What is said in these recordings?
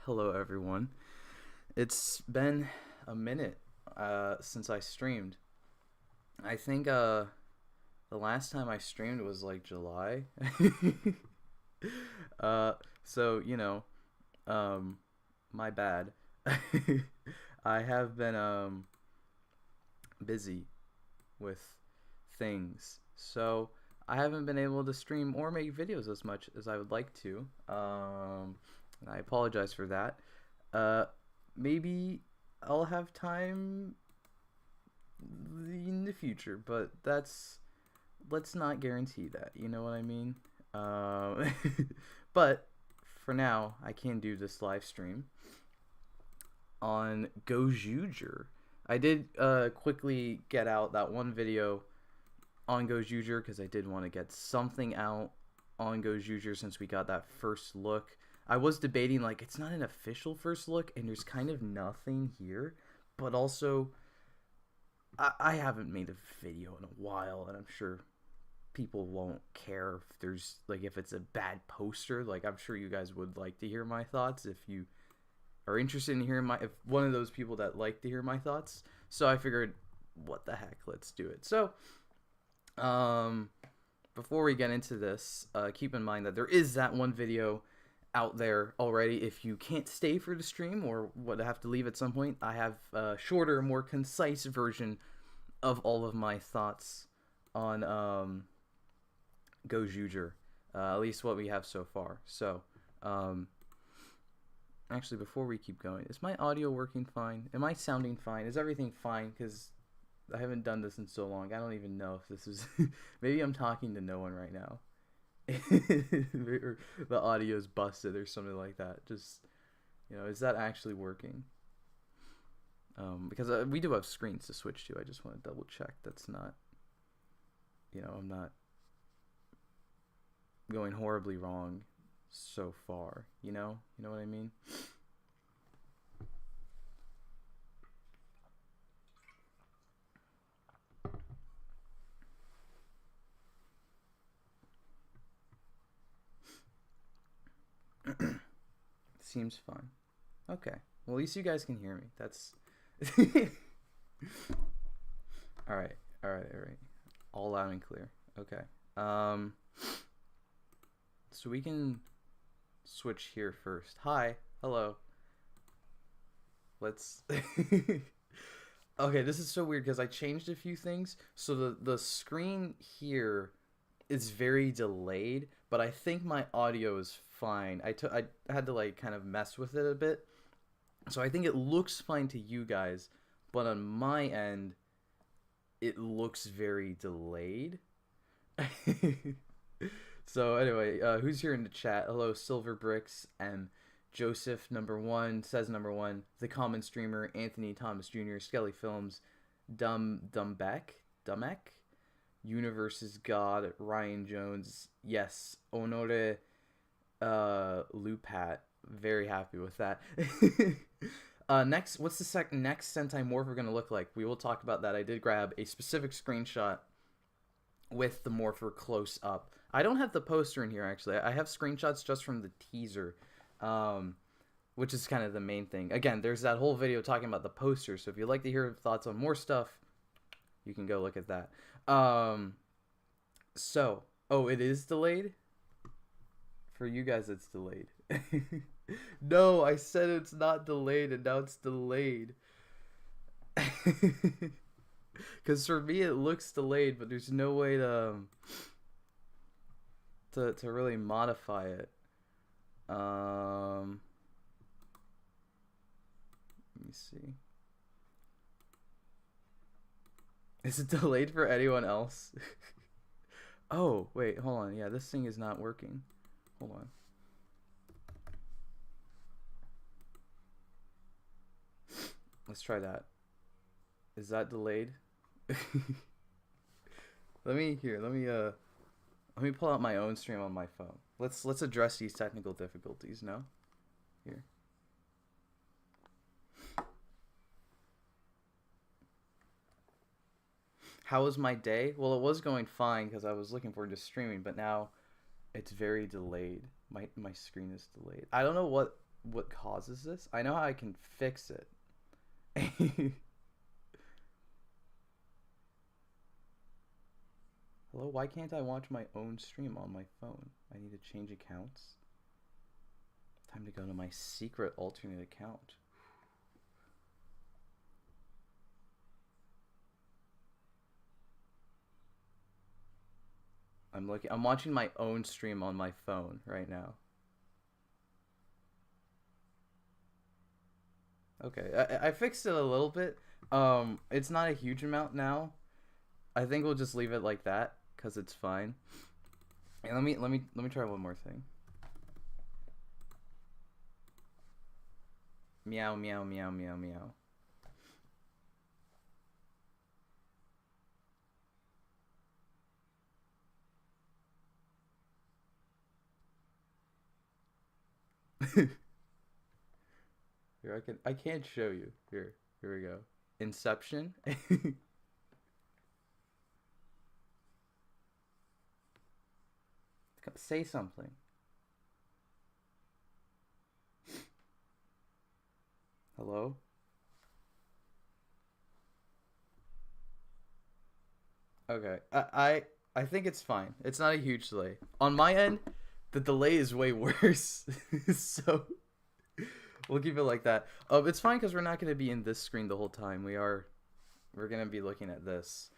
Hello, everyone. It's been a minute since I streamed. I think the last time I streamed was like July. uh, so you know, um, my bad. I have been busy with things, so I haven't been able to stream or make videos as much as I would like to. And I apologize for that. Uh, Maybe I'll have time in the future, but let's not guarantee that. You know what I mean? Uh, but for now, I can do this live stream on Gozyuger. I did quickly get out that one video on Gozyuger because I did want to get something out on Gozyuger since we got that first look. I was debating, like, it's not an official first look and there's kind of nothing here, but also I haven't made a video in a while, and I'm sure people won't care if there's, like, if it's a bad poster. Like, I'm sure you guys would like to hear my thoughts if you are interested in hearing if one of those people that like to hear my thoughts. So I figured, what the heck, let's do it. So before we get into this, keep in mind that there is that one video out there already. If you can't stay for the stream or would have to leave at some point, I have a shorter, more concise version of all of my thoughts on Gozyuger, at least what we have so far. So actually, before we keep going, is my audio working fine? Am I sounding fine? Is everything fine? Because I haven't done this in so long. I don't even know if this is maybe I'm talking to no one right now. Or the audio's busted or something like that. Just, is that actually working? Because we do have screens to switch to. I just want to double check that's not, I'm not going horribly wrong so far. You know what I mean? Seems fine. Okay. Well, at least you guys can hear me. That's all right. All loud and clear. Okay. So we can switch here first. Hi. Hello. Let's Okay, this is so weird because I changed a few things. So the screen here is very delayed, but I think my audio is fine. I had to, like, kind of mess with it a bit. So I think it looks fine to you guys, but on my end it looks very delayed. So anyway, who's here in the chat? Hello, Silver Bricks and Joseph #1 says #1, the common streamer, Anthony Thomas Jr., Skelly Films, Dumbeck, Universe is God, Ryan Jones, yes, Honore Lupat, very happy with that. Next, what's the next Sentai morph we're gonna look like? We will talk about that. I did grab a specific screenshot with the morpher close up. I don't have the poster in here, actually. I have screenshots just from the teaser, which is kind of the main thing. Again, there's that whole video talking about the poster, so if you'd like to hear thoughts on more stuff, you can go look at that. Oh, it is delayed? For you guys, it's delayed. No, I said it's not delayed, and now it's delayed. Because for me, it looks delayed, but there's no way to really modify it. Let me see. Is it delayed for anyone else? Oh, wait, hold on. Yeah, this thing is not working. Hold on. Let's try that. Is that delayed? Let me pull out my own stream on my phone. Let's address these technical difficulties, no? Here. How was my day? Well, it was going fine because I was looking forward to streaming, but now it's very delayed. My screen is delayed. I don't know what what causes this. I know how I can fix it. Hello, why can't I watch my own stream on my phone? I need to change accounts. Time to go to my secret alternate account. I'm watching my own stream on my phone right now. Okay, I fixed it a little bit. It's not a huge amount now. I think we'll just leave it like that because it's fine. And let me try one more thing. Meow meow meow meow meow. Here I can't show you. Here we go. Inception. Say something. Hello? Okay. I think it's fine. It's not a huge delay. On my end, the delay is way worse. So we'll keep it like that. It's fine because we're not going to be in this screen the whole time. We're going to be looking at this.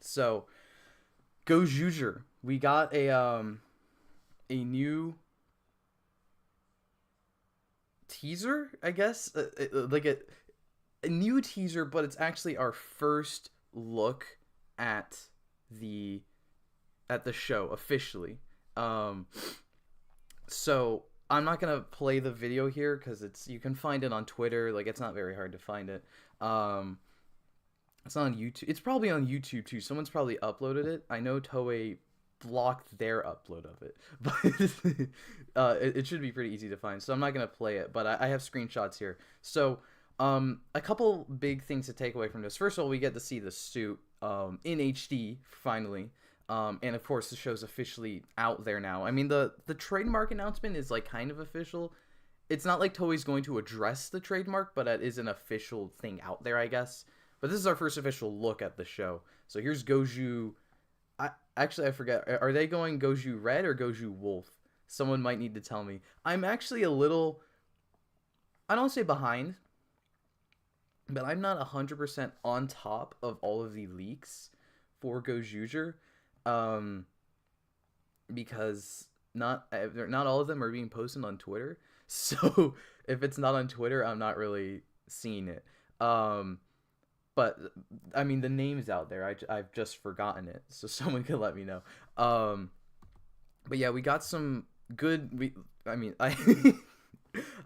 So Gozyuger. We got a new teaser, I guess, like a new teaser, but it's actually our first look at the show officially. So I'm not gonna play the video here because you can find it on Twitter. Like, it's not very hard to find it. It's not on YouTube. It's probably on YouTube too. Someone's probably uploaded it. I know Toei blocked their upload of it, but it should be pretty easy to find. So I'm not gonna play it, but I have screenshots here. So a couple big things to take away from this. First of all, we get to see the suit in HD finally. And of course, the show's officially out there now. I mean, the trademark announcement is like kind of official. It's not like Toei's going to address the trademark, but it is an official thing out there, I guess. But this is our first official look at the show. So here's Goju. I forget. Are they going Goju Red or Goju Wolf? Someone might need to tell me. I'm actually a little, I don't say behind, but I'm not 100% on top of all of the leaks for Gozyuger. Because not all of them are being posted on Twitter. So if it's not on Twitter, I'm not really seeing it. But I mean, the name's out there. I've just forgotten it, so someone could let me know. But yeah, we got some good. I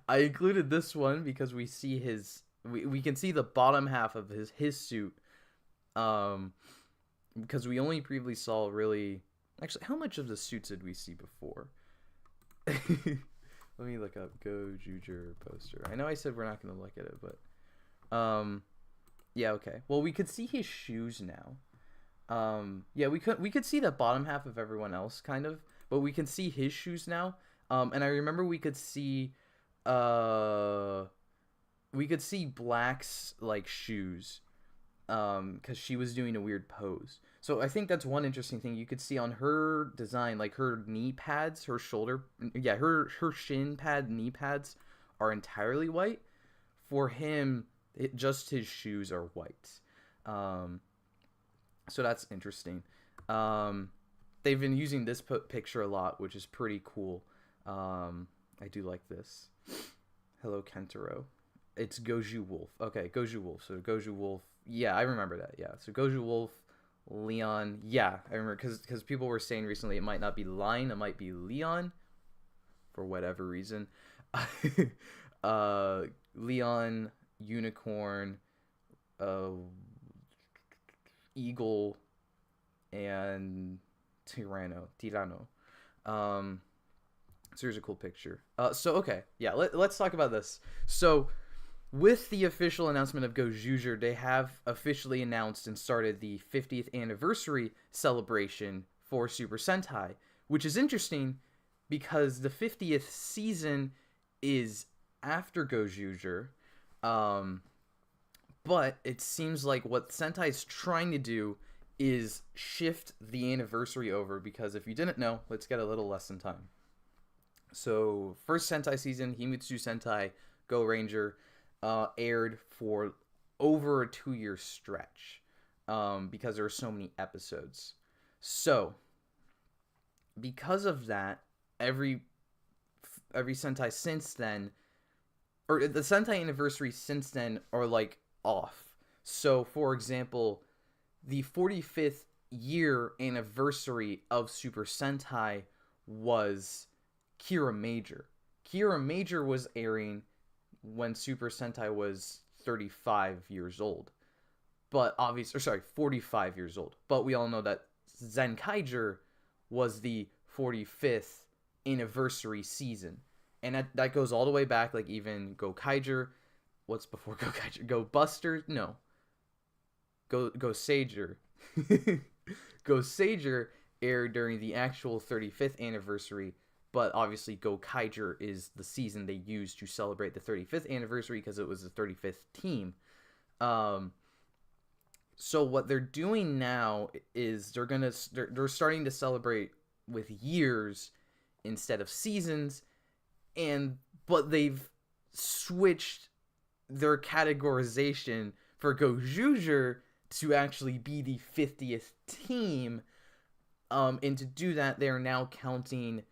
I included this one because we see we can see the bottom half of his suit. Because we only previously saw actually, how much of the suits did we see before? Let me look up Gozyuger poster. I know I said we're not going to look at it, but yeah, okay. Well, we could see his shoes now. Yeah, we could see the bottom half of everyone else kind of, but we can see his shoes now. And I remember we could see Black's like shoes, because she was doing a weird pose. So I think that's one interesting thing you could see on her design, like her knee pads, her shin pad knee pads are entirely white. For him, just his shoes are white. So that's interesting. They've been using this picture a lot, which is pretty cool. I do like this. Hello, Kentaro. It's Goju Wolf. Okay, Goju Wolf. So Goju Wolf. Yeah, I remember that. Yeah. So Goju Wolf, Leon. Yeah, I remember because people were saying recently it might not be Lion, it might be Leon, for whatever reason. Leon, Unicorn, Eagle, and Tyranno. So here's a cool picture. So okay, yeah, let's talk about this. So with the official announcement of Gozyuger, they have officially announced and started the 50th anniversary celebration for Super Sentai, which is interesting because the 50th season is after Gozyuger. But it seems like what Sentai's trying to do is shift the anniversary over, because if you didn't know, let's get a little lesson time. So, first Sentai season, Himitsu Sentai Go Ranger, aired for over a 2-year stretch, because there were so many episodes. So, because of that, every Sentai since then, or the Sentai anniversary since then, are like off. So, for example, the 45th year anniversary of Super Sentai was Kira Major. Kira Major was airing when Super Sentai was 35 years old. But obviously, 45 years old. But we all know that Zenkaiger was the 45th anniversary season. And that goes all the way back, like even Gokaiger. What's before Gokaiger? Go Buster? No. Go Sager. Go Sager aired during the actual 35th anniversary, but obviously Gokaiger is the season they used to celebrate the 35th anniversary because it was the 35th team. So what they're doing now is they're starting to celebrate with years instead of seasons, but they've switched their categorization for Gozyuger to actually be the 50th team. And to do that, they are now counting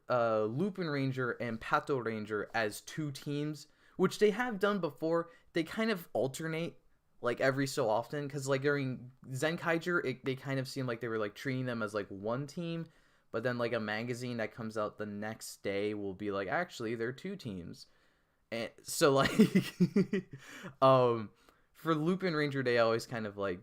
Lupin Ranger and Pato Ranger as 2 teams, which they have done before. They kind of alternate like every so often, because like during Zenkaiger, they kind of seemed like they were like treating them as like 1 team, but then like a magazine that comes out the next day will be like, actually they're 2 teams. And so like for Lupin Ranger, they always kind of like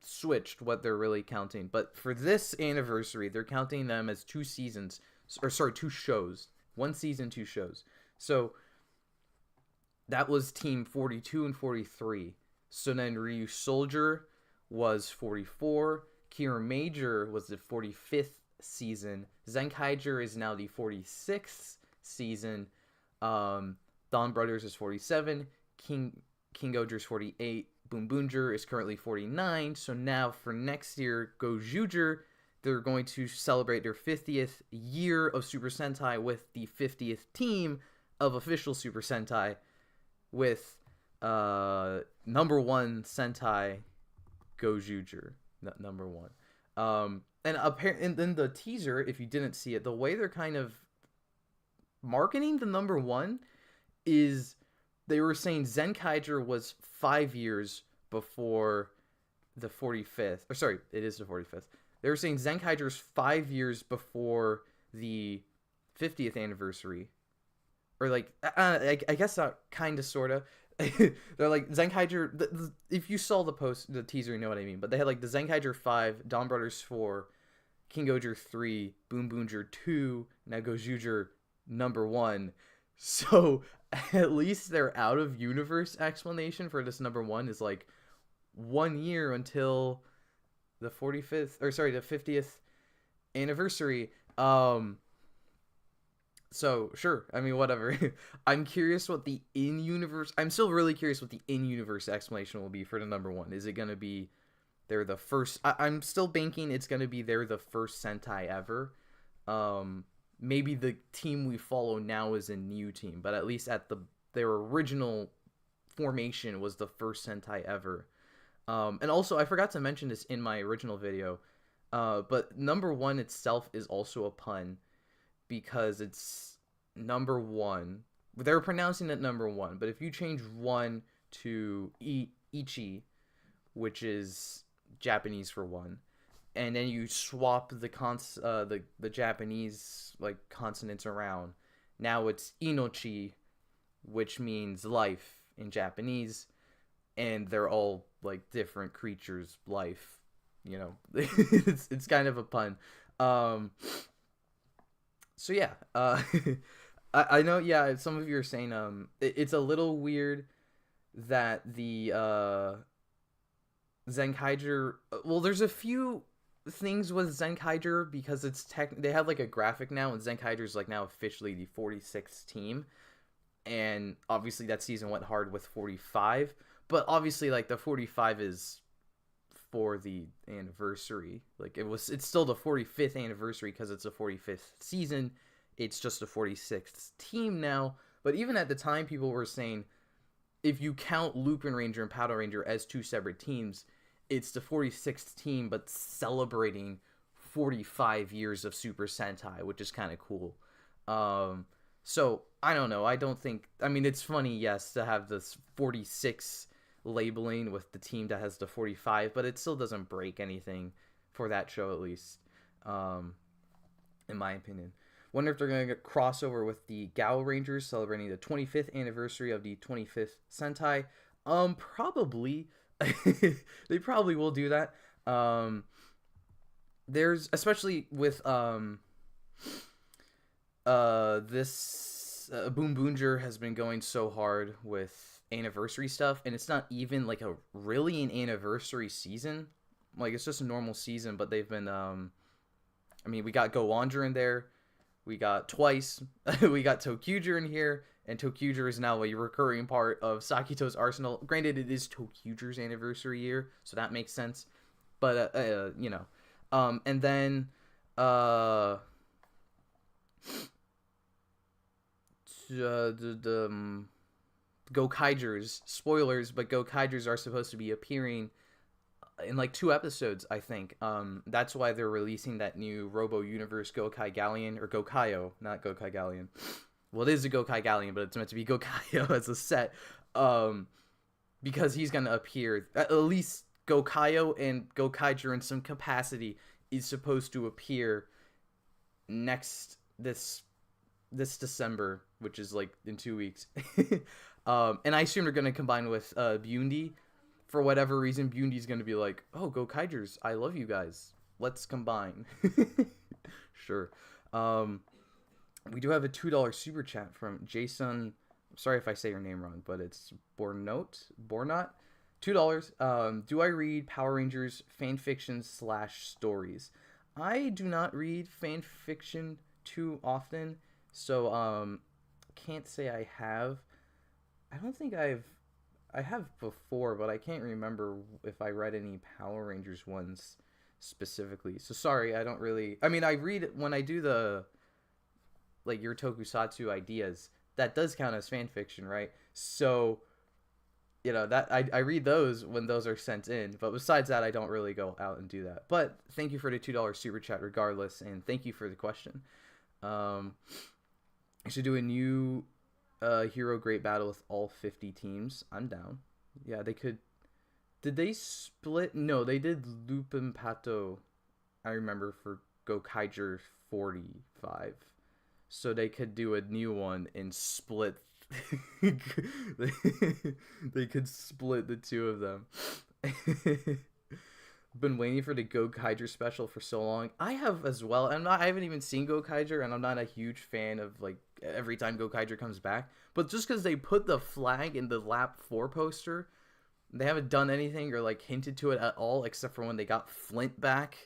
switched what they're really counting. But for this anniversary, they're counting them as 2 seasons, 2 shows. 1 season, 2 shows. So that was team 42 and 43. So then Ryu Soldier was 44. Kira Major was the 45th season. Zenkaiger is now the 46th season. Dawn Brothers is 47. King Goger's 48. Boonboomger is currently 49. So now for next year, Gozyuger, they're going to celebrate their 50th year of Super Sentai with the 50th team of official Super Sentai with No.1 Sentai Gozyuger. Number 1. And then the teaser, if you didn't see it, the way they're kind of marketing the number 1 is they were saying Zenkaiger was 5 years before the 45th. Or sorry, it is the 45th. They were saying Zenkaiger's 5 years before the 50th anniversary. Or like, I guess that kind of, sort of. They're like, Zenkaiger, if you saw the teaser, you know what I mean. But they had like the Zenkaiger 5, Dawn Brothers 4, King Goger 3, Boonboomger 2, now Gozyuger number 1. So at least their out of universe explanation for this number 1 is like 1 year until the 50th anniversary. So sure, I mean, whatever. I'm curious what the in-universe, I'm still really curious what the in-universe explanation will be for the number 1. Is it going to be they're the first, I'm still banking it's going to be they're the first Sentai ever. Maybe the team we follow now is a new team, but at least at their original formation was the first Sentai ever. And also, I forgot to mention this in my original video, but number 1 itself is also a pun, because it's number 1. They're pronouncing it number 1, but if you change 1 to ichi, which is Japanese for 1, and then you swap the Japanese like consonants around, now it's inochi, which means life in Japanese, and they're all like different creatures, life, you know. it's kind of a pun. So yeah, I know, yeah, some of you are saying it's a little weird that the Zenkaiger, well, there's a few things with Zenkaiger because it's they have like a graphic now, and Zenkaiger's like now officially the 46th team, and obviously that season went hard with 45, but obviously like the 45 is for the anniversary. Like it's still the 45th anniversary because it's a 45th season. It's just a 46th team now. But even at the time, people were saying if you count Lupin Ranger and Powder Ranger as two separate teams, it's the 46th team, but celebrating 45 years of Super Sentai, which is kind of cool. So I don't know. I mean, it's funny, yes, to have this 46 labeling with the team that has the 45, but it still doesn't break anything for that show, at least, in my opinion. Wonder if they're going to get crossover with the Gao Rangers celebrating the 25th anniversary of the 25th Sentai. Probably. They probably will do that. There's, especially with this Boonboomger has been going so hard with anniversary stuff, and it's not even like really an anniversary season. Like, it's just a normal season, but they've been I mean, we got Gozyuger in there, we got Twice, we got ToQger in here, and ToQger is now a recurring part of Sakito's arsenal. Granted, it is ToQger's anniversary year, so that makes sense, but you know, and then the Gokaigers, spoilers, but Gokaigers are supposed to be appearing in like 2 episodes, I think. That's why they're releasing that new Robo Universe Gokai Galleon, or Gokaio, not Gokai Galleon. Well, it is a Gokai Galleon, but it's meant to be Gokaio as a set. Because he's gonna appear, at least Gokaio and Gokaiger in some capacity is supposed to appear this December, which is like in 2 weeks. And I assume they're gonna combine with Bundi. For whatever reason, Bundy's gonna be like, "Oh, Gokaigers, I love you guys. Let's combine." Sure. We do have a $2 super chat from Jason. Sorry if I say your name wrong, but it's Bornot. $2. Do I read Power Rangers fan fiction / stories? I do not read fan fiction too often, so can't say I have. I don't think I have before, but I can't remember if I read any Power Rangers ones specifically. So sorry, I don't really. I mean, I read when I do the like your tokusatsu ideas. That does count as fan fiction, right? So, you know, that I read those when those are sent in. But besides that, I don't really go out and do that. But thank you for the $2 super chat regardless, and thank you for the question. I should do a new Hero Great Battle with all 50 teams. I'm down. Yeah, they could. Did they split? No, they did Lupin Pato, I remember, for Gokaiger 45. So they could do a new one and split. They could split the two of them. Been waiting for the Gokaiger special for so long. I have as well. I haven't even seen Gokaiger, and I'm not a huge fan of like every time Gokaiger comes back. But just because they put the flag in the Lap 4 poster, they haven't done anything or like hinted to it at all, except for when they got Flint back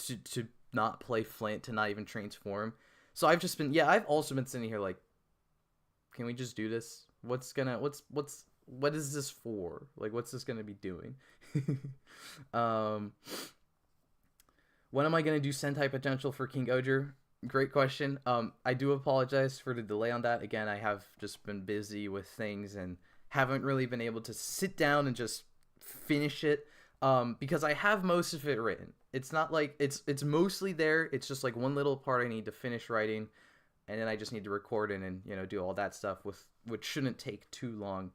to not play Flint, to not even transform. So I've just been, I've also been sitting here like, can we just do this? What is this for? Like, what's this gonna be doing? When am I gonna do Sentai potential for King Gozyuger? Great question. I do apologize for the delay on that. Again, I have just been busy with things and haven't really been able to sit down and just finish it. Because I have most of it written. It's not like it's mostly there. It's just like one little part I need to finish writing, and then I just need to record it and do all that stuff which shouldn't take too long.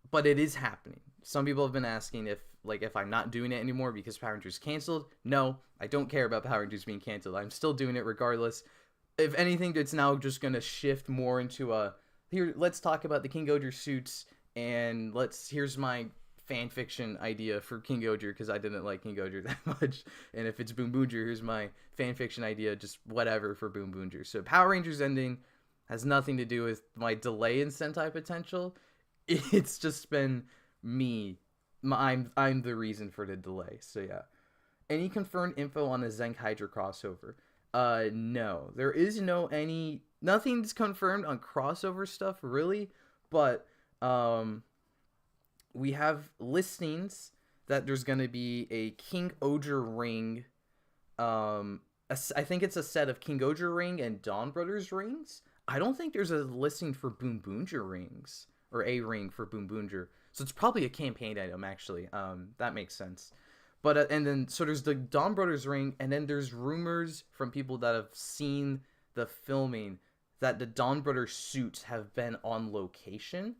But it is happening. Some people have been asking if I'm not doing it anymore because Power Rangers canceled. No, I don't care about Power Rangers being canceled. I'm still doing it regardless. If anything, it's now just gonna shift more into here. Let's talk about the King Gozyuger suits, and here's my fan fiction idea for King Gozyuger because I didn't like King Gozyuger that much. And if it's Boonboomger, here's my fan fiction idea, just whatever for Boonboomger. So Power Rangers ending has nothing to do with my delay in Sentai potential. It's just been me I'm the reason for the delay. So yeah. Any confirmed info on the Zenkaiger crossover? No. There is nothing's confirmed on crossover stuff really, but we have listings that there's going to be a King Oger ring. I think it's a set of King Oger ring and Dawn Brothers rings. I don't think there's a listing for Boonboomger rings or a ring for Boonboomger. So it's probably a campaign item actually. That makes sense. But and then so there's the Dawn Brothers ring, and then there's rumors from people that have seen the filming that the Dawn Brothers suits have been on location.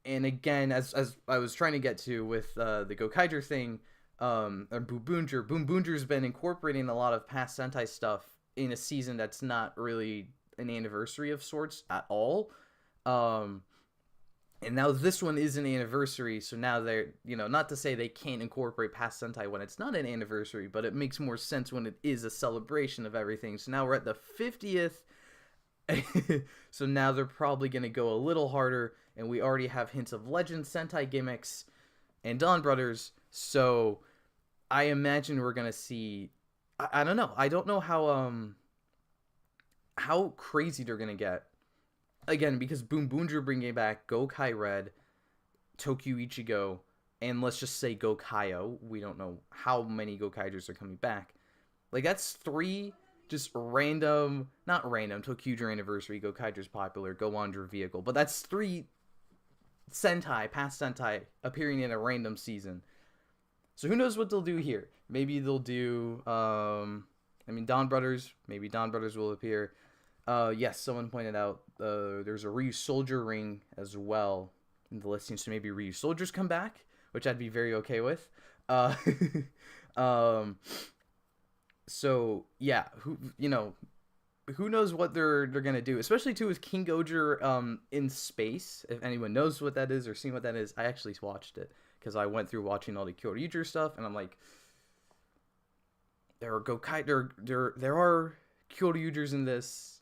And again, as I was trying to get to with the Gokaiger thing, or Boonboomger's been incorporating a lot of past Sentai stuff in a season that's not really an anniversary of sorts at all. And now this one is an anniversary, so now they're, not to say they can't incorporate past Sentai when it's not an anniversary, but it makes more sense when it is a celebration of everything. So now we're at the 50th, so now they're probably going to go a little harder, and we already have hints of Legend Sentai gimmicks and Dawn Brothers, so I imagine we're going to see, I don't know, I don't know how crazy they're going to get. Again, because Boonboomger bringing back Gokai Red, Tokyo Ichigo, and let's just say Gokaio. We don't know how many Gokaigers are coming back. Like, that's 3 just random, not random, Tokyuger Anniversary, Gokaiger's popular, Go Wander Vehicle, but that's 3 Sentai, past Sentai, appearing in a random season. So who knows what they'll do here. Maybe they'll do, Dawn Brothers. Maybe Dawn Brothers will appear. Yes, someone pointed out there's a Ryu Soldier ring as well in the listing, so maybe Ryu Soldiers come back, which I'd be very okay with. So yeah, who knows what they're gonna do, especially too with King Gozyuger in space. If anyone knows what that is or seen what that is, I actually watched it because I went through watching all the Kyoryuger stuff, and I'm like, there are Kyoryugers in this.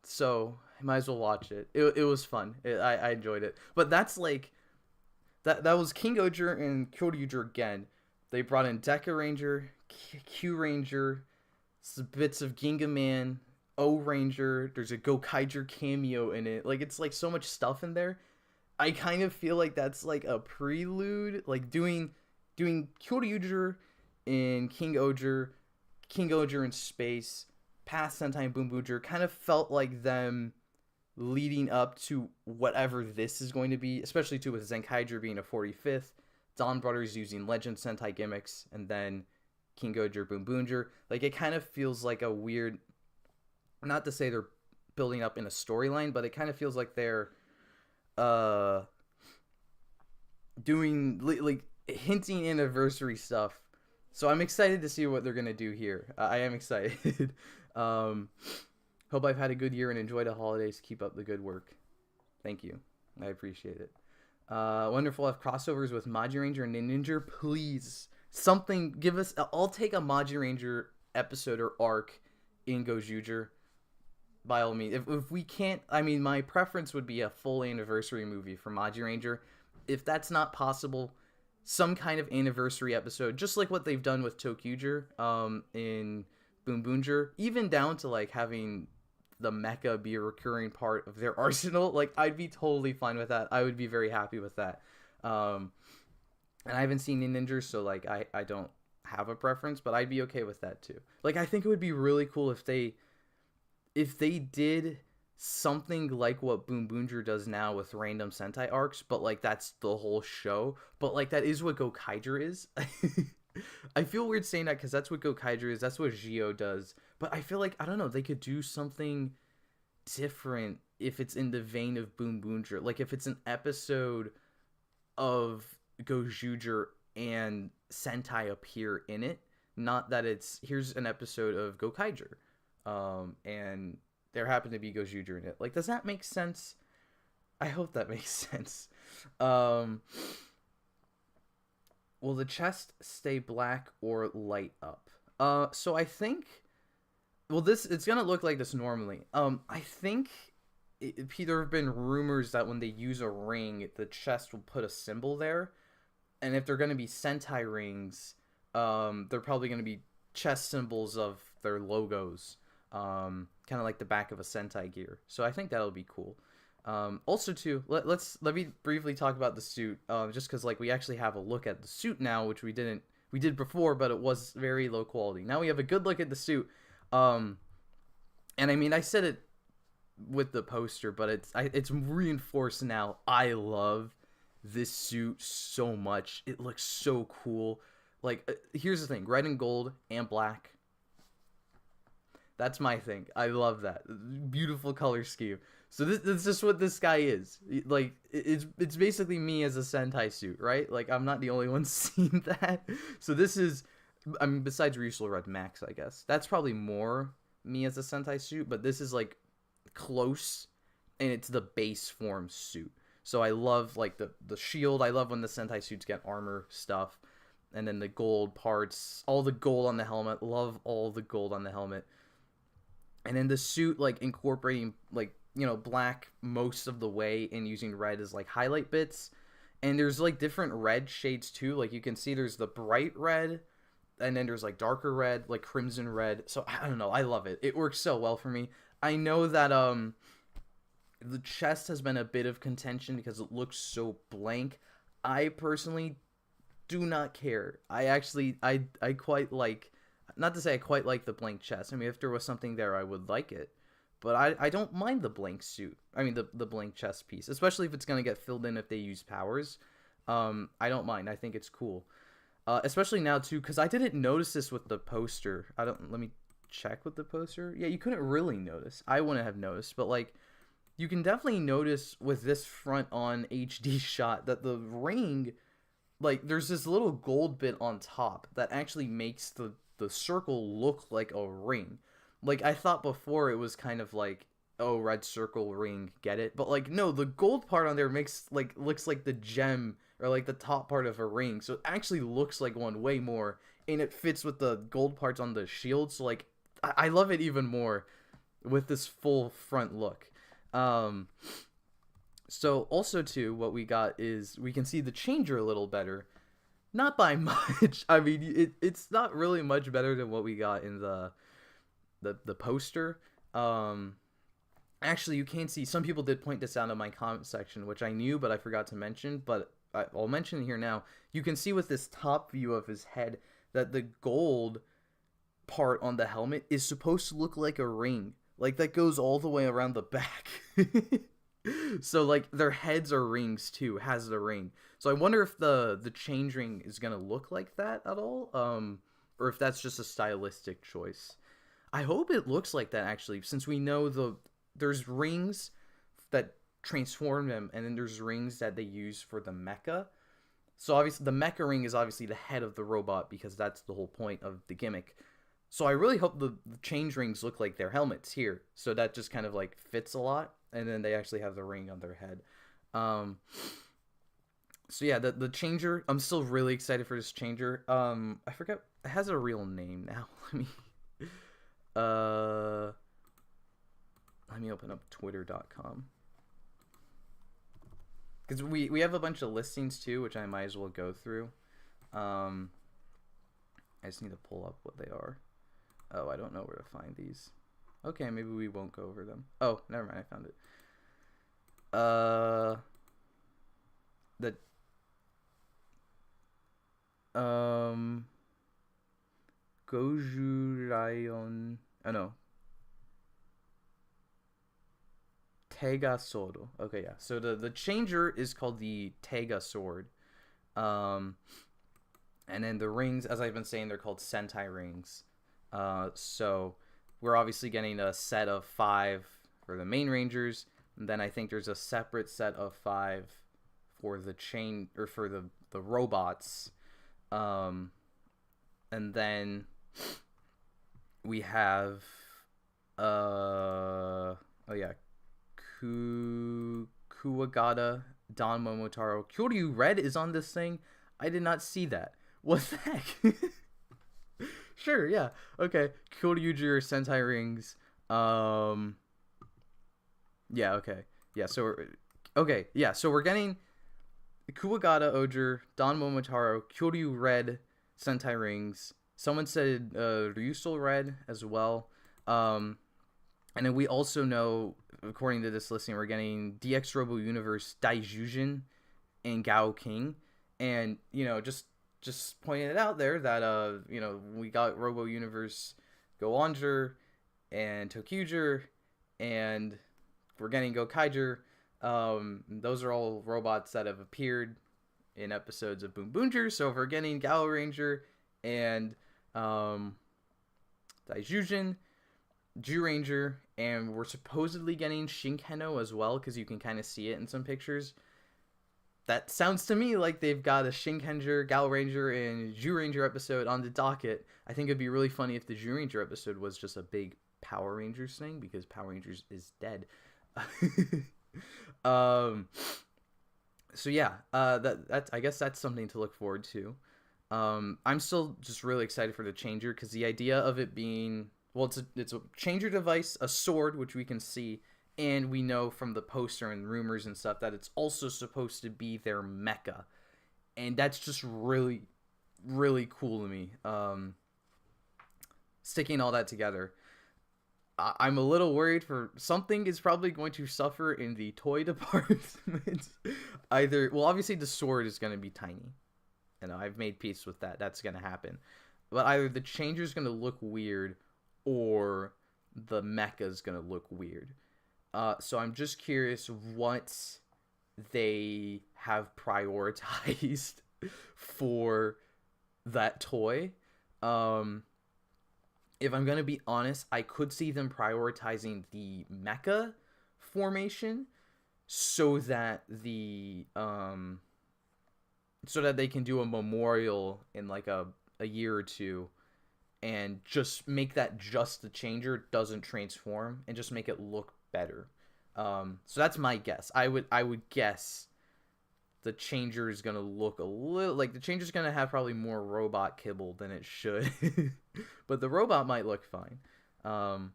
So I might as well watch it. It was fun. I enjoyed it. But that's like that was King Gozyuger and Kyoryuger again. They brought in Deca Ranger, Q Ranger, some bits of Ginga Man, O Ranger. There's a Gokaiger cameo in it. Like, it's like so much stuff in there. I kind of feel like that's like a prelude, like doing Kyoryuger in King Gozyuger in space. Past Sentai and Boonboomger kind of felt like them leading up to whatever this is going to be, especially too with Zenkaiger being a 45th, Dawn Brothers using Legend Sentai gimmicks, and then King Gozyuger, Boonboomger. Like, it kind of feels like a weird, not to say they're building up in a storyline, but it kind of feels like they're doing, like, hinting anniversary stuff. So I'm excited to see what they're going to do here. I am excited. Hope I've had a good year and enjoyed the holidays. Keep up the good work. Thank you. I appreciate it. Wonderful. Have crossovers with Maji Ranger and Ninja, please. Something, give us, I'll take a Maji Ranger episode or arc in Gozyuger. By all means. If we can't, my preference would be a full anniversary movie for Maji Ranger. If that's not possible, some kind of anniversary episode, just like what they've done with Tokyuger in Boonboomger, even down to like having the mecha be a recurring part of their arsenal. Like, I'd be totally fine with that. I would be very happy with that. And I haven't seen Ninja, so like I don't have a preference, but I'd be okay with that too. Like, I think it would be really cool if they did something like what Boonboomger does now with random Sentai arcs, but like that's the whole show. But like that is what Gokaiger is. I feel weird saying that because that's what Gokaiger is. That's what Gio does. But I feel like, I don't know, they could do something different if it's in the vein of Boonboomger. Like, if it's an episode of Gozyuger and Sentai appear in it. Not that it's, here's an episode of Gokaiger. And there happened to be Gozyuger in it. Like, does that make sense? I hope that makes sense. Will the chest stay black or light up? So I think, well, it's gonna look like this normally. I think there have been rumors that when they use a ring, the chest will put a symbol there, and if they're going to be Sentai rings, they're probably going to be chest symbols of their logos, kind of like the back of a Sentai gear. So I think that'll be cool. Also too, let me briefly talk about the suit, just because like we actually have a look at the suit now, which we did before, but it was very low quality. Now we have a good look at the suit, and I mean I said it with the poster, but it's reinforced now. I love this suit so much. It looks so cool. Like here's the thing, red and gold and black. That's my thing. I love that. Beautiful color scheme. So this is just what this guy is. Like it's basically me as a Sentai suit, right? Like I'm not the only one seeing that. So this is, I mean, besides Ryusel Red Max, I guess that's probably more me as a Sentai suit. But this is like close, and it's the base form suit. So I love like the shield. I love when the Sentai suits get armor stuff, and then the gold parts, all the gold on the helmet. Love all the gold on the helmet. And then the suit, like, incorporating, like, you know, black most of the way and using red as, like, highlight bits. And there's, like, different red shades, too. Like, you can see there's the bright red, and then there's, like, darker red, like, crimson red. So, I don't know. I love it. It works so well for me. I know that, the chest has been a bit of contention because it looks so blank. I personally do not care. I quite like... Not to say I quite like the blank chest. I mean, if there was something there, I would like it. But I don't mind the blank suit. I mean, the blank chest piece. Especially if it's going to get filled in if they use powers. I don't mind. I think it's cool. Especially now, too, because I didn't notice this with the poster. Let me check with the poster. Yeah, you couldn't really notice. I wouldn't have noticed. But, like, you can definitely notice with this front-on HD shot that the ring... Like, there's this little gold bit on top that actually makes the circle look like a ring. Like, I thought before it was kind of like, oh, red circle ring, get it? But, like, no, the gold part on there looks like the gem, or, like, the top part of a ring. So it actually looks like one way more, and it fits with the gold parts on the shield. So, like, I love it even more with this full front look. So, also, too, what we got is, we can see the changer a little better. Not by much. I mean, it's not really much better than what we got in the poster. Actually, you can see, some people did point this out in my comment section, which I knew, but I forgot to mention, but I'll mention it here now. You can see with this top view of his head that the gold part on the helmet is supposed to look like a ring. Like, that goes all the way around the back. So, like, their heads are rings, too, has the ring. So I wonder if the change ring is going to look like that at all, or if that's just a stylistic choice. I hope it looks like that, actually, since we know there's rings that transform them, and then there's rings that they use for the mecha. So, obviously, the mecha ring is obviously the head of the robot, because that's the whole point of the gimmick. So I really hope the change rings look like their helmets here, so that just kind of, like, fits a lot. And then they actually have the ring on their head. So yeah, the changer, I'm still really excited for this changer. I forget, it has a real name now. Let me open up twitter.com. Because we have a bunch of listings too, which I might as well go through. I just need to pull up what they are. Oh, I don't know where to find these. Okay, maybe we won't go over them. Oh, never mind, I found it. The Goju oh no. Tega Sword. Okay, yeah. So the changer is called the Tega Sword. And then the rings, as I've been saying, they're called Sentai rings. So we're obviously getting a set of 5 for the main rangers, and then I think there's a separate set of 5 for the for the robots. And then we have oh yeah, Kuwagata, Don Momotaro. Kyoryu Red is on this thing. I did not see that. What the heck? Sure, yeah. Okay. Kyoryu Sentai rings. Yeah, okay. Yeah, so okay, yeah, so we're getting Kuwagata Oger, Don Momotaro, Kyoryu Red, Sentai Rings. Someone said Ryusel Red as well. And then we also know, according to this listing, we're getting DX Robo Universe Daijujin and Gao King. And, just pointing it out there that, we got Robo Universe Goonger and Tokyuger, and we're getting Gokaiger. Those are all robots that have appeared in episodes of Boonboomger. So if we're getting Gao Ranger and Daijujin, Ju Ranger, and we're supposedly getting Shinkeno as well, because you can kind of see it in some pictures. That sounds to me like they've got a Shinkenger, Gao Ranger, and Ju Ranger episode on the docket. I think it'd be really funny if the Ju Ranger episode was just a big Power Rangers thing, because Power Rangers is dead. So yeah, that's I guess that's something to look forward to. I'm still just really excited for the changer, because the idea of it being, well, it's a changer device, a sword, which we can see, and we know from the poster and rumors and stuff that it's also supposed to be their mecha, and that's just really, really cool to me. Sticking all that together, I'm a little worried for something is probably going to suffer in the toy department. Well, obviously the sword is going to be tiny. I've made peace with that. That's going to happen. But either the changer is going to look weird, or the mecha is going to look weird. So I'm just curious what they have prioritized for that toy. If I'm going to be honest, I could see them prioritizing the mecha formation so that they can do a memorial in like a year or two, and just make that just the changer doesn't transform, and just make it look better. So that's my guess. I would guess the changer is going to look a little like, the changer's going to have probably more robot kibble than it should. But the robot might look fine. And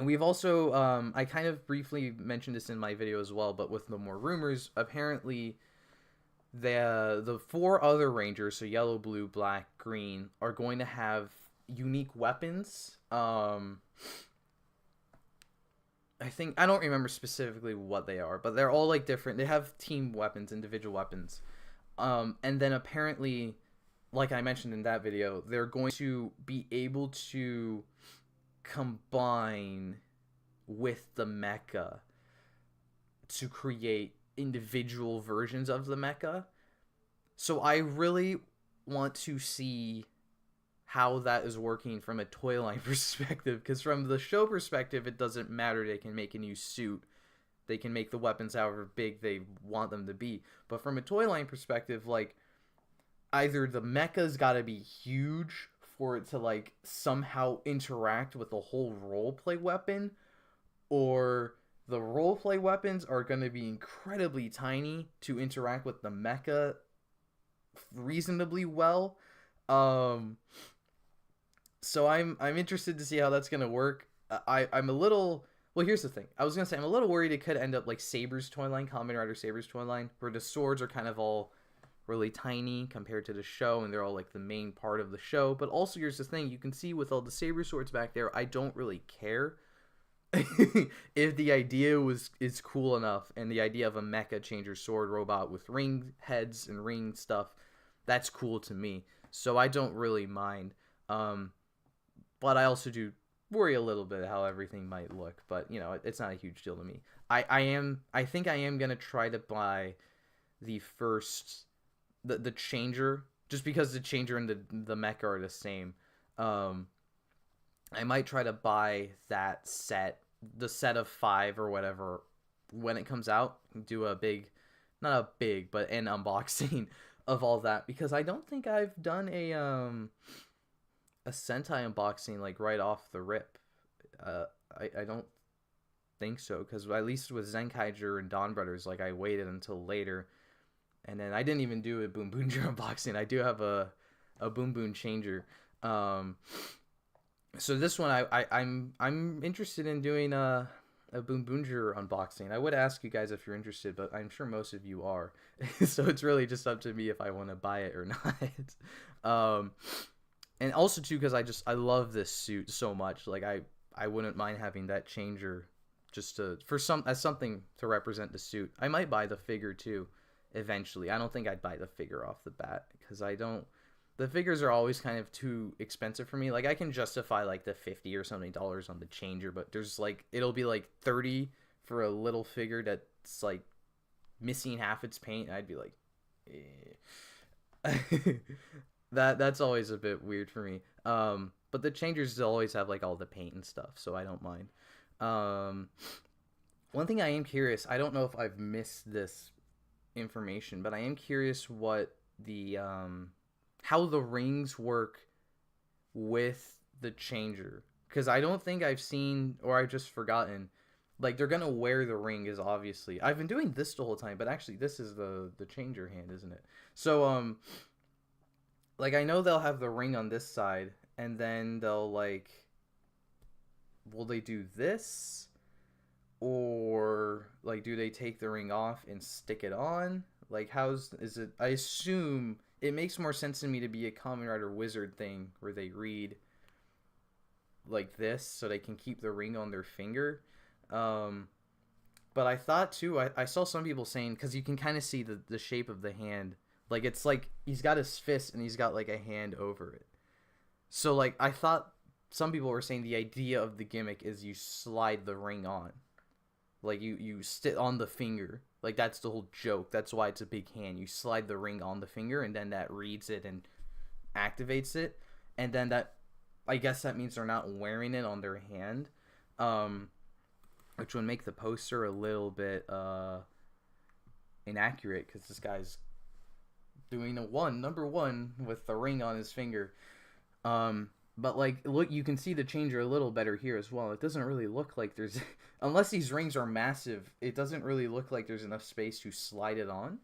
we've also, I kind of briefly mentioned this in my video as well, but with no more rumors, apparently the 4 other Rangers, so yellow, blue, black, green, are going to have unique weapons. I don't remember specifically what they are, but they're all like different. They have team weapons, individual weapons. And then apparently, like I mentioned in that video, they're going to be able to combine with the mecha to create individual versions of the mecha. So I really want to see how that is working from a toy line perspective, because from the show perspective, it doesn't matter. They can make a new suit, they can make the weapons however big they want them to be. But from a toy line perspective, like, either the mecha's got to be huge for it to like somehow interact with the whole roleplay weapon, or the roleplay weapons are going to be incredibly tiny to interact with the mecha reasonably well. So I'm interested to see how that's going to work. I'm a little, well, here's the thing. I was going to say, I'm a little worried it could end up like Saber's toy line, Kamen Rider Saber's toy line, where the swords are kind of all really tiny compared to the show, and they're all like the main part of the show. But also, here's the thing, you can see with all the Saber swords back there, I don't really care. If the idea is cool enough, and the idea of a mecha changer sword robot with ring heads and ring stuff, that's cool to me. So I don't really mind. But I also do worry a little bit how everything might look. But it's not a huge deal to me. I think I am gonna try to buy the first the changer, just because the changer and the mecha are the same. I might try to buy that set, the set of 5 or whatever, when it comes out. Do a big, not a big, but an unboxing of all that, because I don't think I've done a Sentai unboxing like right off the rip. I don't think so, because at least with Zenkaiger and Dawn Brothers, like, I waited until later, and then I didn't even do a Boonboomger unboxing. I do have a Boonboom changer. So this one I'm interested in doing a Boonboomger unboxing. I would ask you guys if you're interested, but I'm sure most of you are. So it's really just up to me if I want to buy it or not. And also too, because I love this suit so much. Like I wouldn't mind having that changer just as something to represent the suit. I might buy the figure too eventually. I don't think I'd buy the figure off the bat because the figures are always kind of too expensive for me. Like I can justify like the $50 or something on the changer, but there's like it'll be like 30 for a little figure that's like missing half its paint. I'd be like, eh. That's always a bit weird for me. But the changers always have like all the paint and stuff, so I don't mind. One thing I am curious, I don't know if I've missed this information, but I am curious what the how the rings work with the changer, because I don't think I've seen, or I've just forgotten. Like they're gonna wear the ring, is obviously. I've been doing this the whole time, but actually this is the changer hand, isn't it? So like I know they'll have the ring on this side, and then they'll like, will they do this, or like do they take the ring off and stick it on? Like is it? I assume it makes more sense to me to be a Kamen Rider Wizard thing where they read like this so they can keep the ring on their finger. But I thought too, I saw some people saying, because you can kind of see the shape of the hand, like it's like he's got his fist and he's got like a hand over it. So like I thought some people were saying the idea of the gimmick is you slide the ring on, like you sit on the finger. Like that's the whole joke. That's why it's a big hand. You slide the ring on the finger and then that reads it and activates it. And then that, I guess that means they're not wearing it on their hand. Which would make the poster a little bit inaccurate, because this guy's doing number one with the ring on his finger. But like, look, you can see the changer a little better here as well. It doesn't really look like there's, unless these rings are massive, it doesn't really look like there's enough space to slide it on.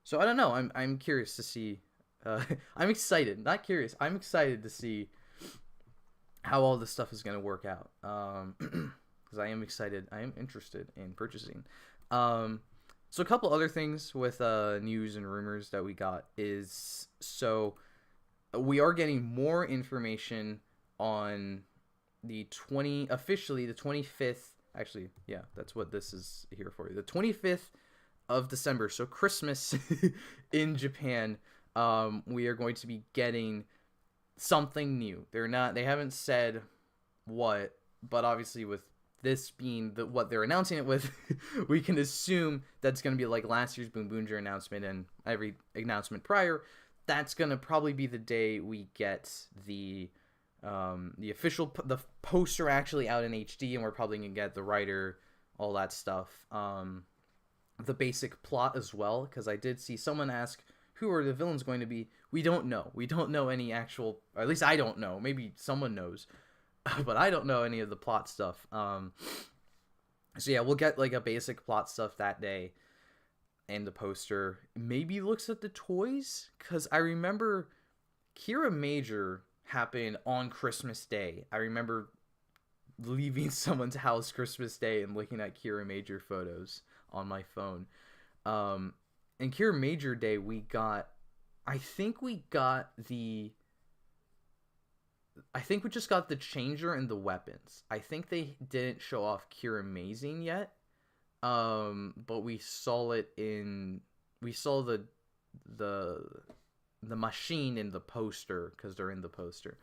So I don't know. I'm curious to see. I'm excited, not curious. I'm excited to see how all this stuff is going to work out. Because I am excited. I am interested in purchasing. So a couple other things with news and rumors that we got is, so we are getting more information on officially the 25th, actually, yeah, that's what this is here for you. The 25th of December, so Christmas in Japan, we are going to be getting something new. They haven't said what, but obviously with this being what they're announcing it with, we can assume that's going to be like last year's Boonboomger announcement and every announcement prior. That's going to probably be the day we get the official, the poster actually out in HD, and we're probably going to get the writer, all that stuff. The basic plot as well, because I did see someone ask, who are the villains going to be? We don't know. We don't know any actual, or at least I don't know. Maybe someone knows, but I don't know any of the plot stuff. So yeah, we'll get like a basic plot stuff that day. And the poster maybe looks at the toys, because I remember Kira Major happened on Christmas Day. I remember leaving someone's house Christmas Day and looking at Kira Major photos on my phone. And Kira Major Day, I think we just got the changer and the weapons. I think they didn't show off Kira Amazing yet. But we saw the machine in the poster, because they're in the poster,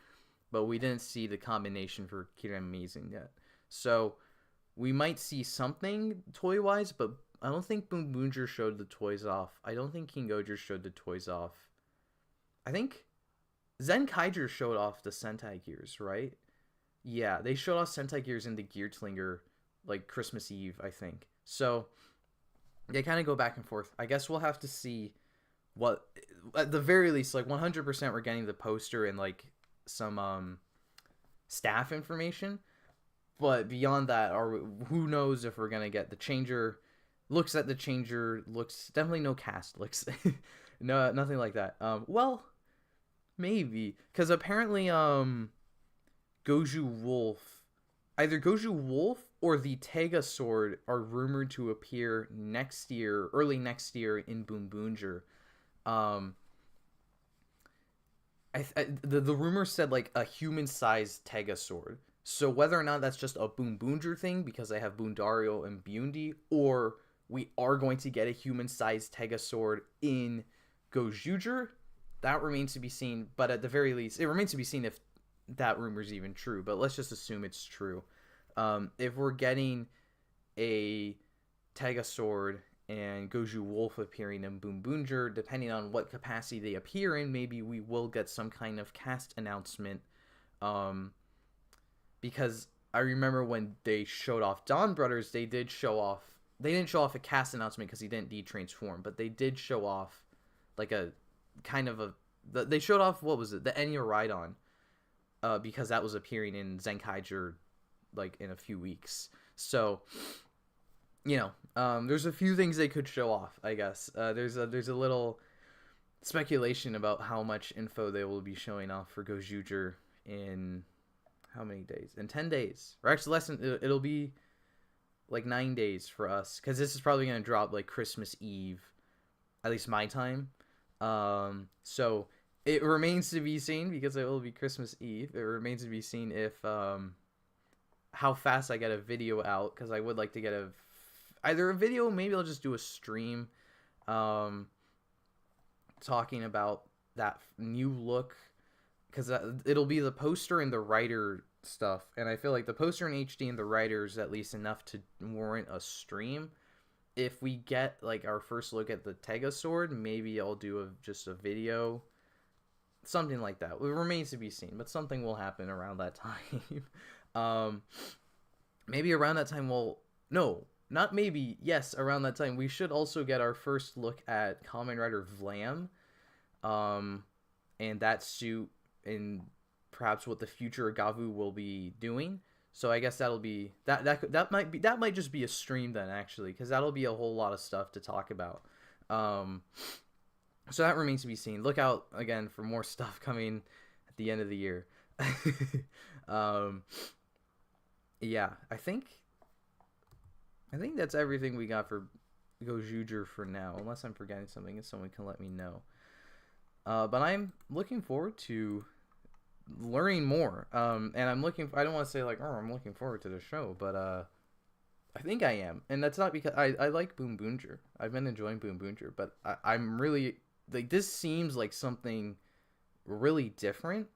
but we didn't see the combination for Kira Amazing yet. So we might see something toy wise, but I don't think Boonboomger showed the toys off. I don't think King Gozyuger showed the toys off. I think Zenkaiger showed off the Sentai gears, right? Yeah, they showed off Sentai gears in the Geartlinger like Christmas Eve, I think. So they kind of go back and forth. I guess we'll have to see what, at the very least, like 100% we're getting the poster and like some staff information. But beyond that, who knows if we're gonna get the changer? Looks at the changer. Looks definitely no cast. Looks no, nothing like that. Well, maybe, because apparently Goju Wolf either Goju Wolf or the Tega sword are rumored to appear next year, early next year in Boonboomger. Um, the rumor said like a human-sized Tega sword. So whether or not that's just a Boonboomger thing because they have Boondario and Buundi, or we are going to get a human-sized Tega sword in Gozyuger, that remains to be seen. But at the very least, it remains to be seen if that rumor's even true. But let's just assume it's true. If we're getting a Tega sword and Goju Wolf appearing in Boonboomger, depending on what capacity they appear in, maybe we will get some kind of cast announcement. Because I remember when they showed off Dawn Brothers, they didn't show off a cast announcement because he didn't de-transform, but they did show off like a kind of they showed off, what was it, the Enya Rhydon, because that was appearing in Zenkaiger like in a few weeks. So, you know, there's a few things they could show off, I guess. There's a little speculation about how much info they will be showing off for Gozyuger in how many days? In 10 days. Or actually less than, it'll be like 9 days for us, because this is probably going to drop like Christmas Eve, at least my time. So it remains to be seen, because it will be Christmas Eve. It remains to be seen if how fast I get a video out, because I would like to get either a video, maybe I'll just do a stream talking about that new look, because it'll be the poster and the writer stuff, and I feel like the poster in HD and the writer is at least enough to warrant a stream. If we get like our first look at the Tega sword, maybe I'll do just a video, something like that. It remains to be seen, but something will happen around that time. Maybe around that time around that time we should also get our first look at Kamen Rider Vlam, and that suit, and perhaps what the future Gavu will be doing. So I guess that'll be that might just be a stream then, actually, because that'll be a whole lot of stuff to talk about. So that remains to be seen. Look out again for more stuff coming at the end of the year. Yeah, I think that's everything we got for Gozyuger for now, unless I'm forgetting something and someone can let me know. But I'm looking forward to learning more. And I don't want to say like, oh, I'm looking forward to the show, but I think I am. And that's not because I like Boonboomger. I've been enjoying Boonboomger, but I'm really like, this seems like something really different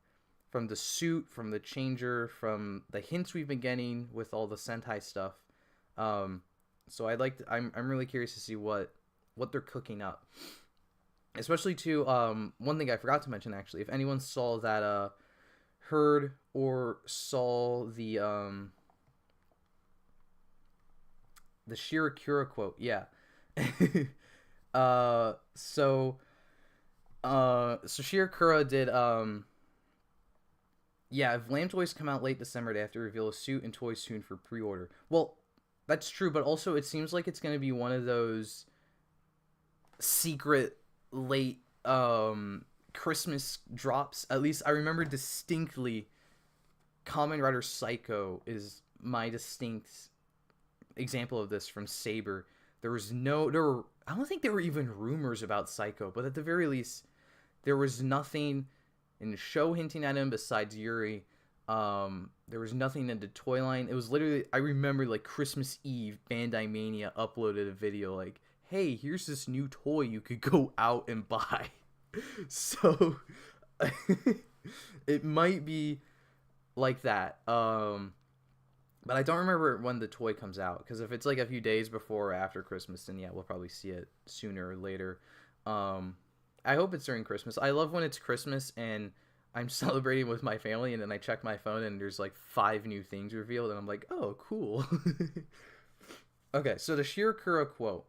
from the suit, from the changer, from the hints we've been getting with all the Sentai stuff. So I'm really curious to see what they're cooking up. Especially too, one thing I forgot to mention, actually, if anyone saw that, heard or saw the Shirakura quote, yeah. So Shirakura did, yeah, if Vlam toys come out late December, they have to reveal a suit and toys soon for pre-order. Well, that's true, but also it seems like it's going to be one of those secret late Christmas drops. At least I remember distinctly Kamen Rider Psycho is my distinct example of this from Saber. I don't think there were even rumors about Psycho, but at the very least there was nothing in the show hinting at him besides Yuri. There was nothing in the toy line. It was literally, I remember like Christmas Eve, Bandai Mania uploaded a video like, hey, here's this new toy you could go out and buy. So it might be like that. But I don't remember when the toy comes out, because if it's like a few days before or after Christmas, then yeah, we'll probably see it sooner or later. I hope it's during Christmas. I love when it's Christmas and I'm celebrating with my family, and then I check my phone and there's like 5 new things revealed, and I'm like, oh, cool. Okay, so the Shirakura quote.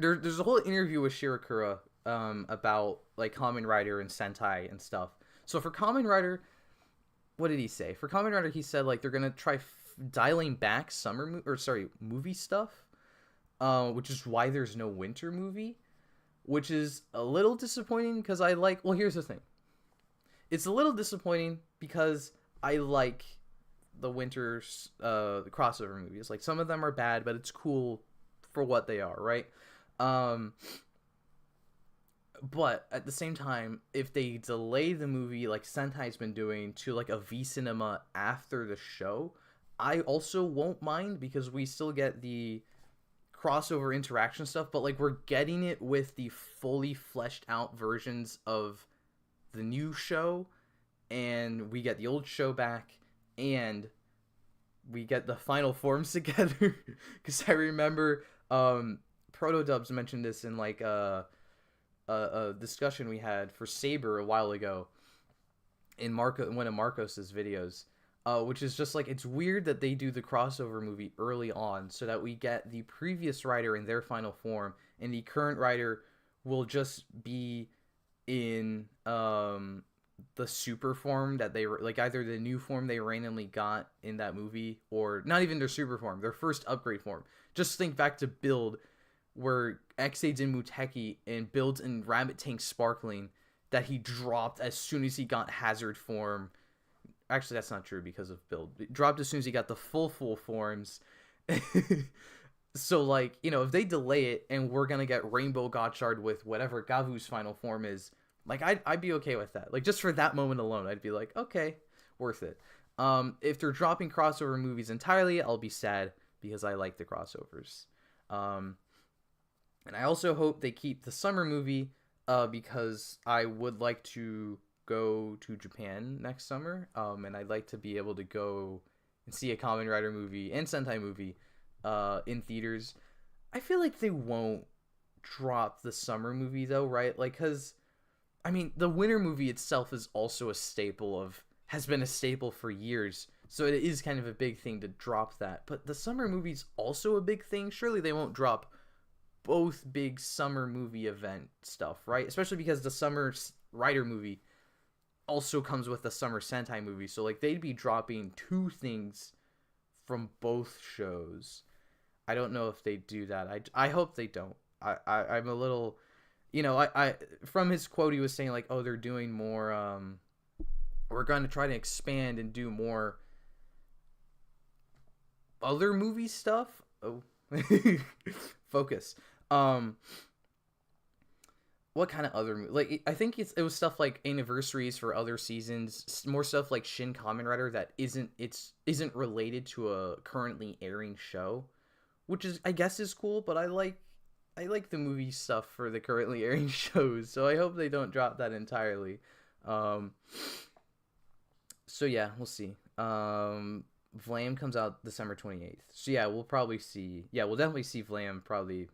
There's a whole interview with Shirakura about like Kamen Rider and Sentai and stuff. So for Kamen Rider, what did he say? For Kamen Rider, he said like they're gonna try dialing back movie stuff, which is why there's no winter movie, which is a little disappointing because well, here's the thing. It's a little disappointing because I like the winter the crossover movies. Like, some of them are bad, but it's cool for what they are, right? But at the same time, if they delay the movie like Sentai's been doing to like a V Cinema after the show, I also won't mind, because we still get the crossover interaction stuff, but like we're getting it with the fully fleshed out versions of the new show, and we get the old show back, and we get the final forms together. Because I remember Proto Dubs mentioned this in like a discussion we had for Saber a while ago in one of Marcos's videos, which is just like, it's weird that they do the crossover movie early on so that we get the previous writer in their final form, and the current writer will just be in the super form that they like, either the new form they randomly got in that movie, or not even their super form, their first upgrade form. Just think back to Build, where X-Aids in Muteki and Builds in Rabbit Tank Sparkling, that he dropped as soon as he got Hazard form. Actually, that's not true because of Build. It dropped as soon as he got the full forms. So, like, you know, if they delay it and we're going to get Rainbow Gotchard with whatever Gavu's final form is, like, I'd be okay with that. Like, just for that moment alone, I'd be like, okay, worth it. If they're dropping crossover movies entirely, I'll be sad, because I like the crossovers. And I also hope they keep the summer movie, because I would like to go to Japan next summer, and I'd like to be able to go and see a Kamen Rider movie and Sentai movie in theaters. I feel like they won't drop the summer movie though, right? Like, because I mean, the winter movie itself is also has been a staple for years, so it is kind of a big thing to drop that. But the summer movie's also a big thing. Surely they won't drop both big summer movie event stuff, right? Especially because the summer Rider movie also comes with the summer Sentai movie, so like they'd be dropping two things from both shows. I don't know if they do that. I hope they don't. I'm a little, you know, I from his quote, he was saying like, oh, they're doing more, we're going to try to expand and do more other movie stuff. Oh, focus. What kind of other, like, I think it was stuff like anniversaries for other seasons, more stuff like Shin Kamen Rider that isn't related to a currently airing show, which is, I guess, is cool. But I like the movie stuff for the currently airing shows, so I hope they don't drop that entirely. So yeah, we'll see. Vlam comes out December 28th, so yeah, we'll definitely see Vlam probably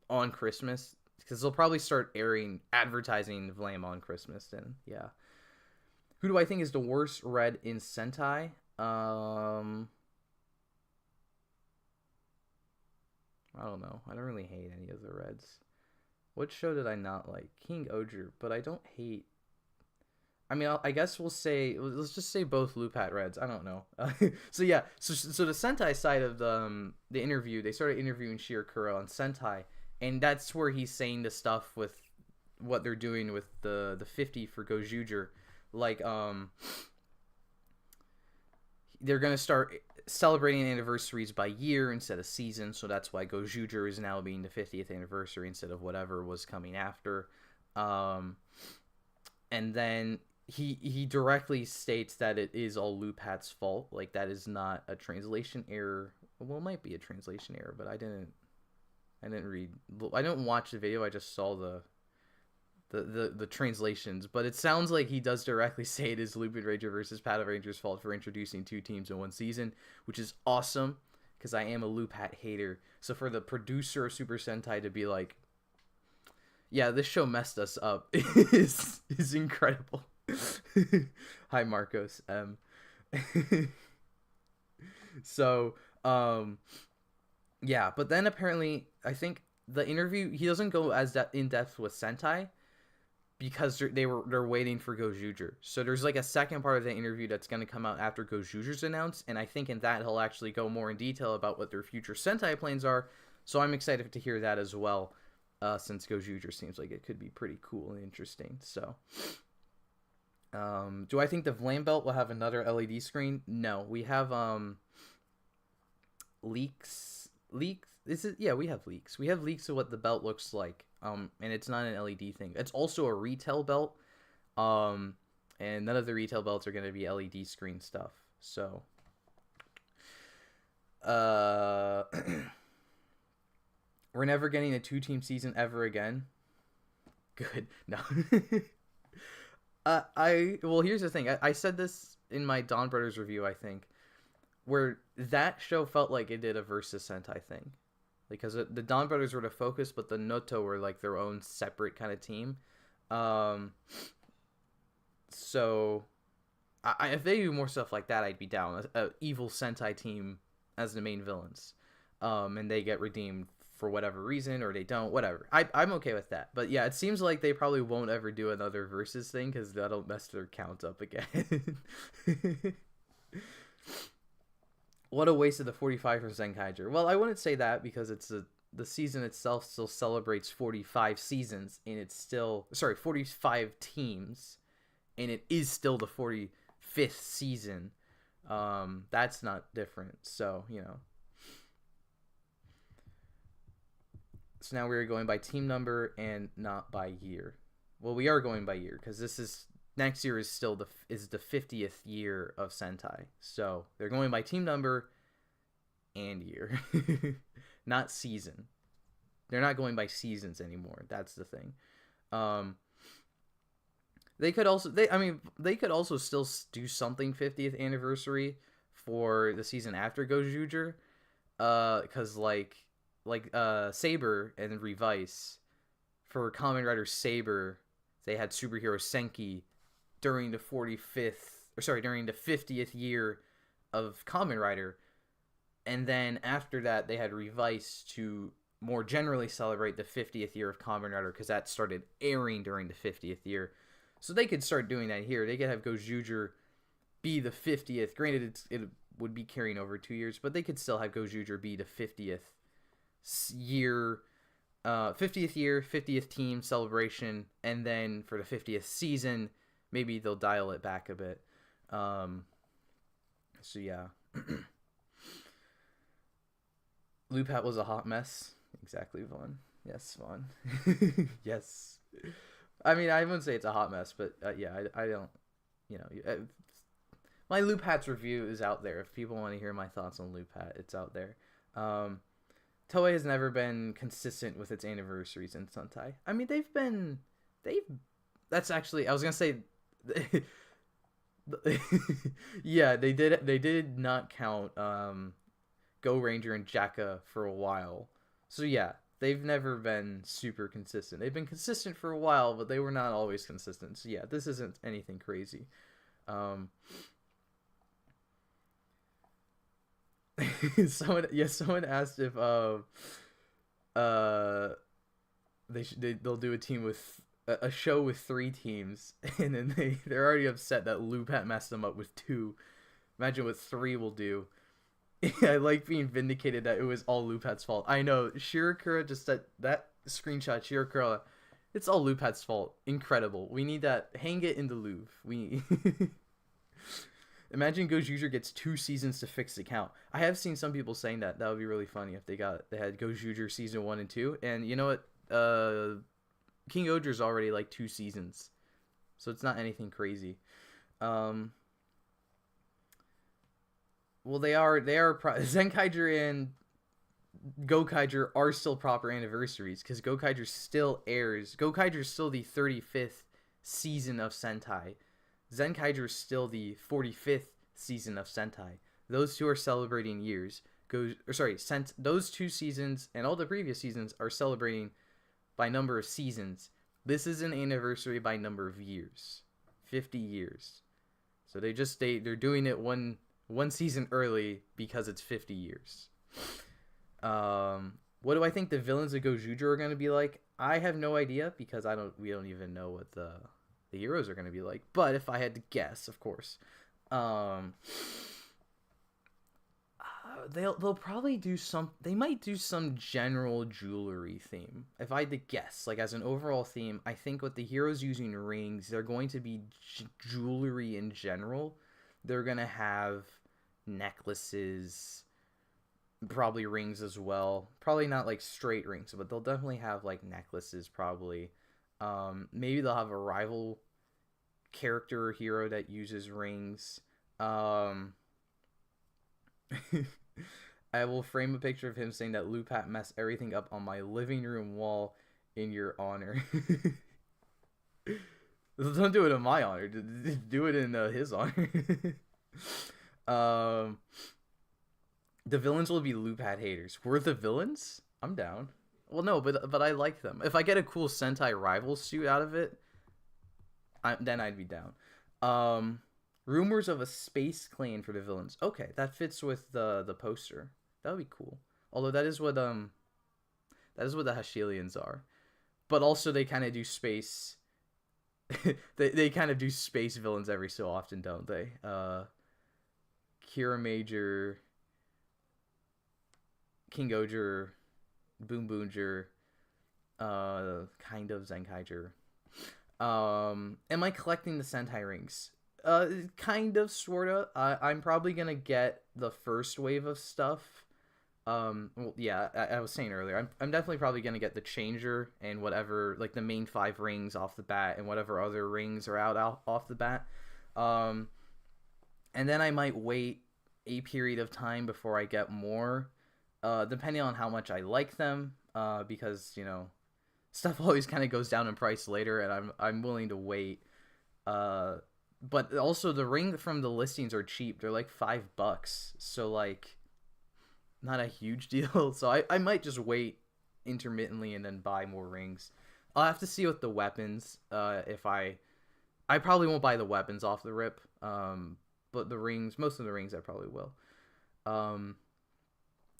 on Christmas, because they'll probably start advertising Vlam on Christmas. Then yeah. Who do I think is the worst red in Sentai? I don't know. I don't really hate any of the reds. What show did I not like? King Oger, but I don't hate. I mean, I guess let's just say both Lupat reds. I don't know. So yeah, so the Sentai side of the interview, they started interviewing Shirakura on Sentai, and that's where he's saying the stuff with what they're doing with the 50 for Gozyuger. Like, they're going to start celebrating anniversaries by year instead of season, so that's why Gozyuger is now being the 50th anniversary instead of whatever was coming after. And then he directly states that it is all Lupat's fault. Like, that is not a translation error. Well, it might be a translation error, but I didn't watch the video. I just saw the translations, but it sounds like he does directly say it is Lupin Ranger versus Paddle Ranger's fault for introducing two teams in one season, which is awesome, because I am a Lupat hater. So for the producer of Super Sentai to be like, yeah, this show messed us up, is incredible. Hi, Marcos. So yeah, but then apparently, I think the interview, he doesn't go as in depth with Sentai, because they're waiting for Gozyuger. So there's like a second part of the interview that's going to come out after Gozyuger's announced, and I think in that he'll actually go more in detail about what their future Sentai plans are. So I'm excited to hear that as well, since Gozyuger seems like it could be pretty cool and interesting. So Do I think the Vlam belt will have another LED screen? No, we have leaks. This is yeah, we have leaks. We have leaks of what the belt looks like. And it's not an LED thing. It's also a retail belt. And none of the retail belts are going to be LED screen stuff. So, we're never getting a 2-team season ever again. Good. No. Well, here's the thing. I said this in my Dawn Brothers review, I think, where that show felt like it did a versus Sentai thing. Because the Dawn Brothers were the focus, but the Noto were like their own separate kind of team. So, if they do more stuff like that, I'd be down. A evil Sentai team as the main villains. And they get redeemed for whatever reason, or they don't, whatever. I'm okay with that. But yeah, it seems like they probably won't ever do another versus thing, because that'll mess their count up again. What a waste of the 45 for Zenkaiger. Well, I wouldn't say that, because the season itself still celebrates 45 seasons, and it's still 45 teams, and it is still the 45th season. That's not different. So, you know. So now we're going by team number and not by year. Well, we are going by year, because next year is still the 50th year of Sentai. So they're going by team number and year, not season. They're not going by seasons anymore. That's the thing. They could also still do something 50th anniversary for the season after Gozyuger, because like Saber and Revice, for Kamen Rider Saber, they had Superhero Senki during the 50th year of Kamen Rider, and then after that they had Revice to more generally celebrate the 50th year of Kamen Rider, because that started airing during the 50th year. So they could start doing that here. They could have Gozyuger be the 50th. Granted, it would be carrying over 2 years, but they could still have Gozyuger be the 50th year, 50th year, 50th team celebration, and then for the 50th season, maybe they'll dial it back a bit. So yeah. Loop Hat was a hot mess. Exactly, Vaughn. Yes, Vaughn. Yes. I mean, I wouldn't say it's a hot mess, but yeah, I don't, my Loop Hats review is out there. If people want to hear my thoughts on Loop Hat, it's out there. Toei has never been consistent with its anniversaries in Sentai. I mean, that's actually, I was going to say, yeah, they did not count, Go Ranger and Jacka for a while. So yeah, they've never been super consistent. They've been consistent for a while, but they were not always consistent. So yeah, this isn't anything crazy. Someone asked if they'll do a team with a show with 3 teams, and then they're already upset that Loop Hat messed them up with 2. Imagine what 3 will do. I like being vindicated that it was all Loop Hat's fault. I know, Shirakura just said that screenshot. Shirakura, it's all Loop Hat's fault. Incredible. We need that. Hang it in the Louvre. We imagine Gozyuger gets 2 seasons to fix the count. I have seen some people saying that. That would be really funny if they had Gozyuger season 1 and 2. And you know what? King Oger's already like 2 seasons, so it's not anything crazy. Well, they are Zenkaiger and Gokaiger are still proper anniversaries, because Gokaiger still airs. Gokaiger is still the 35th season of Sentai. Zenkaiger is still the 45th season of Sentai. Those two are celebrating years. Those 2 seasons and all the previous seasons are celebrating by number of seasons. This is an anniversary by number of years. 50 years. So they're doing it one season early because it's 50 years. What do I think the villains of Gozyuger are going to be like? I have no idea, because we don't even know what the heroes are going to be like. But if I had to guess, of course, they'll probably do some. They might do some general jewelry theme. If I had to guess, like as an overall theme, I think with the heroes using rings, they're going to be jewelry in general. They're gonna have necklaces, probably rings as well. Probably not like straight rings, but they'll definitely have like necklaces. Probably, maybe they'll have a rival character or hero that uses rings. I will frame a picture of him saying that Lupat messed everything up on my living room wall in your honor. Don't do it in my honor. Do it in his honor. The villains will be Lupat haters. We're the villains? I'm down. Well, no, but I like them. If I get a cool Sentai rival suit out of it, then I'd be down. Rumors of a space clan for the villains. Okay, that fits with the poster. That would be cool. Although that is what the Hashilians are. But also they kind of do space. they kind of do space villains every so often, don't they? Kira Major, King Gozyuger, Boonboomger, kind of Zenkaiger. Am I collecting the Sentai rings? Kind of, sorta. I'm probably gonna get the first wave of stuff. Well, yeah, I was saying earlier, I'm definitely probably gonna get the changer and whatever, like the main 5 rings off the bat, and whatever other rings are out off the bat. And then I might wait a period of time before I get more, depending on how much I like them, because, you know, stuff always kind of goes down in price later, and I'm willing to wait. But also the ring from the listings are cheap. They're like $5, so like not a huge deal. So I might just wait intermittently and then buy more rings. I'll have to see with the weapons. If I probably won't buy the weapons off the rip. But the rings, most of the rings I probably will.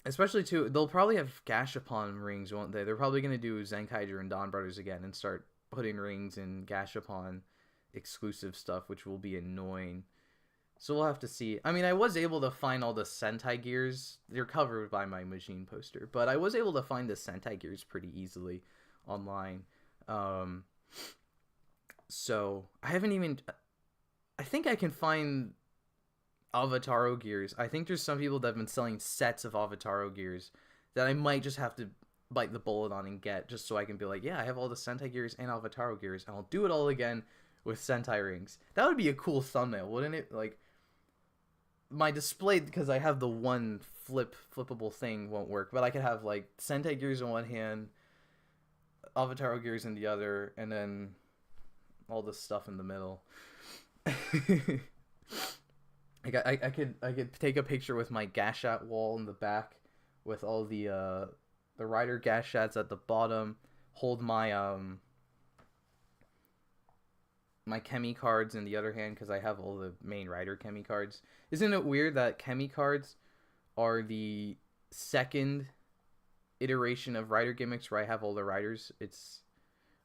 Especially too, they'll probably have Gashapon rings, won't they? They're probably gonna do Zenkaiger and Dawn Brothers again and start putting rings in Gashapon exclusive stuff, which will be annoying. So we'll have to see. I mean, I was able to find all the Sentai gears. They're covered by my Majin poster, but I was able to find the Sentai gears pretty easily online. So I haven't even. I think I can find Avataro gears. I think there's some people that have been selling sets of Avataro gears that I might just have to bite the bullet on and get, just so I can be like, yeah, I have all the Sentai gears and Avataro gears, and I'll do it all again with Sentai rings. That would be a cool thumbnail, wouldn't it? Like, my display, because I have the one flippable thing, won't work, but I could have like Sentai gears in one hand, Avataro gears in the other, and then all this stuff in the middle. I could take a picture with my Gashat wall in the back, with all the rider Gashats at the bottom, hold my my Chemi cards in the other hand, because I have all the main rider Chemi cards. Isn't it weird that Chemi cards are the second iteration of rider gimmicks where I have all the riders?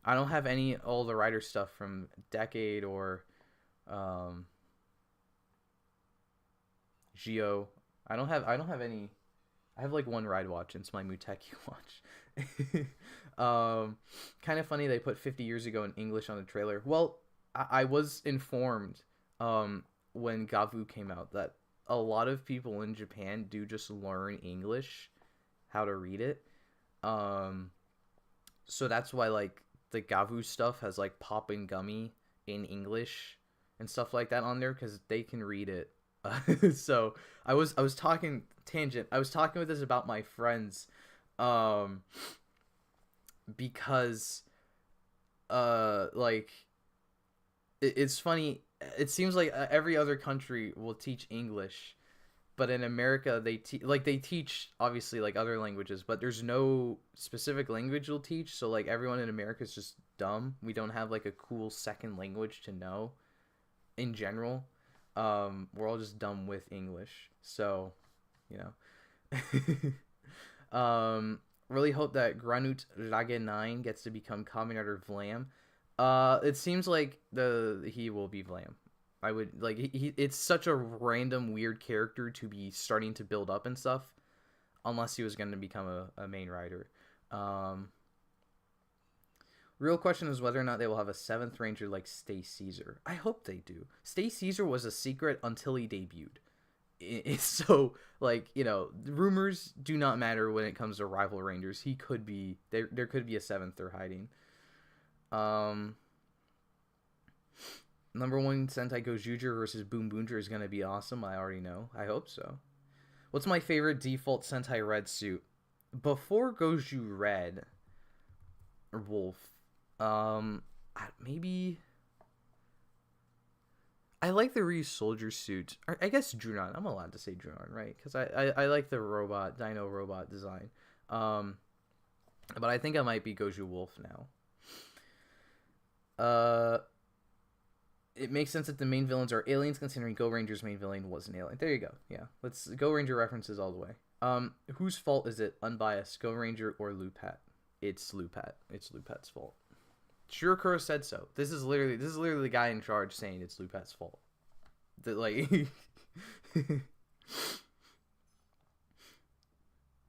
I don't have all the rider stuff from Decade or Geo. I don't have any. I have like one ride watch, and it's my Muteki watch. Kind of funny they put 50 years ago in English on the trailer. Well, I was informed when Gavu came out that a lot of people in Japan do just learn English, how to read it. So that's why like the Gavu stuff has like Pop and Gummy in English and stuff like that on there, because they can read it. So I was talking with this about my friends, because like it's funny. It seems like every other country will teach English, but in America they teach obviously like other languages, but there's no specific language you'll teach. So like everyone in America is just dumb. We don't have like a cool second language to know in general. We're all just dumb with English. So, you know. Really hope that Granut Lage 9 gets to become Kamen Rider Vlam. It seems like he will be Vlam. I would like it's such a random weird character to be starting to build up and stuff, unless he was going to become a main writer. Real question is whether or not they will have a 7th Ranger like Stay Caesar. I hope they do. Stay Caesar was a secret until he debuted. So, like, you know, rumors do not matter when it comes to rival Rangers. He could be... There could be a 7th they're hiding. No.1 Sentai Gozyuger versus Boonboomger is going to be awesome. I already know. I hope so. What's my favorite default Sentai Red suit? Before Goju Red... Or Wolf... maybe I like the Ryusoldier suit. Or I guess Junon. I'm allowed to say Junon, right? Because I like the Dino robot design. But I think I might be Goju Wolf now. It makes sense that the main villains are aliens, considering Go Ranger's main villain was an alien. There you go. Yeah, let's Go Ranger references all the way. Whose fault is it? Unbiased, Go Ranger or Lupat? It's Lupat. It's Lupat's fault. Shirokuro said so. This is literally the guy in charge saying it's Lupat's fault.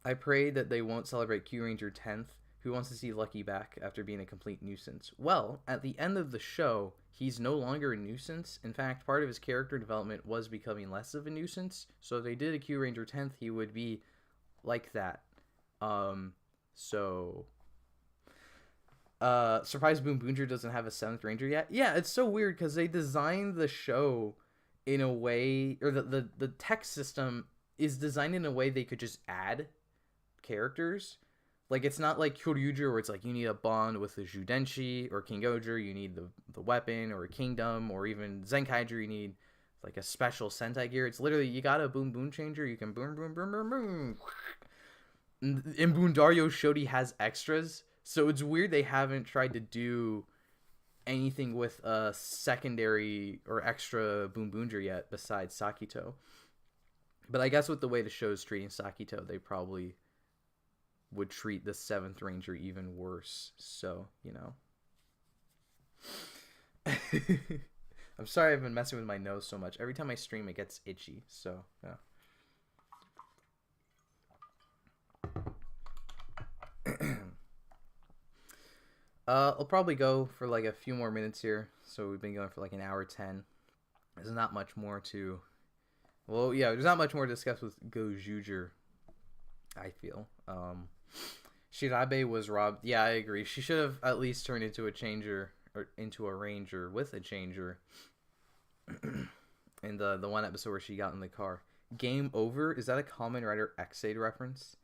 I pray that they won't celebrate Q Ranger 10th. Who wants to see Lucky back after being a complete nuisance? Well, at the end of the show, he's no longer a nuisance. In fact, part of his character development was becoming less of a nuisance. So if they did a Q Ranger 10th, he would be like that. Surprise Boonboomger doesn't have a 7th Ranger yet. Yeah, it's so weird because they designed the show in a way, or the text system is designed in a way they could just add characters. Like, it's not like Kyoryuger where it's like you need a bond with the Judenshi, or King Gojo, you need the weapon, or a kingdom, or even Zenkaiger, you need like a special Sentai gear. It's literally, you got a boom boom changer, you can boom boom boom boom boom. And Bundario Shodi has extras. So it's weird they haven't tried to do anything with a secondary or extra Boonboomger yet besides Sakito. But I guess with the way the show's treating Sakito, they probably would treat the 7th Ranger even worse. So, you know. I'm sorry I've been messing with my nose so much. Every time I stream, it gets itchy. So, yeah. I'll probably go for like a few more minutes here. So we've been going for like an hour 10. There's not much more to... Well, yeah, there's not much more to discuss with Gozyuger, I feel. Shirabe was robbed. Yeah, I agree. She should have at least turned into a changer, or into a ranger with a changer. In the one episode where she got in the car. Game Over? Is that a Kamen Rider X-Aid reference?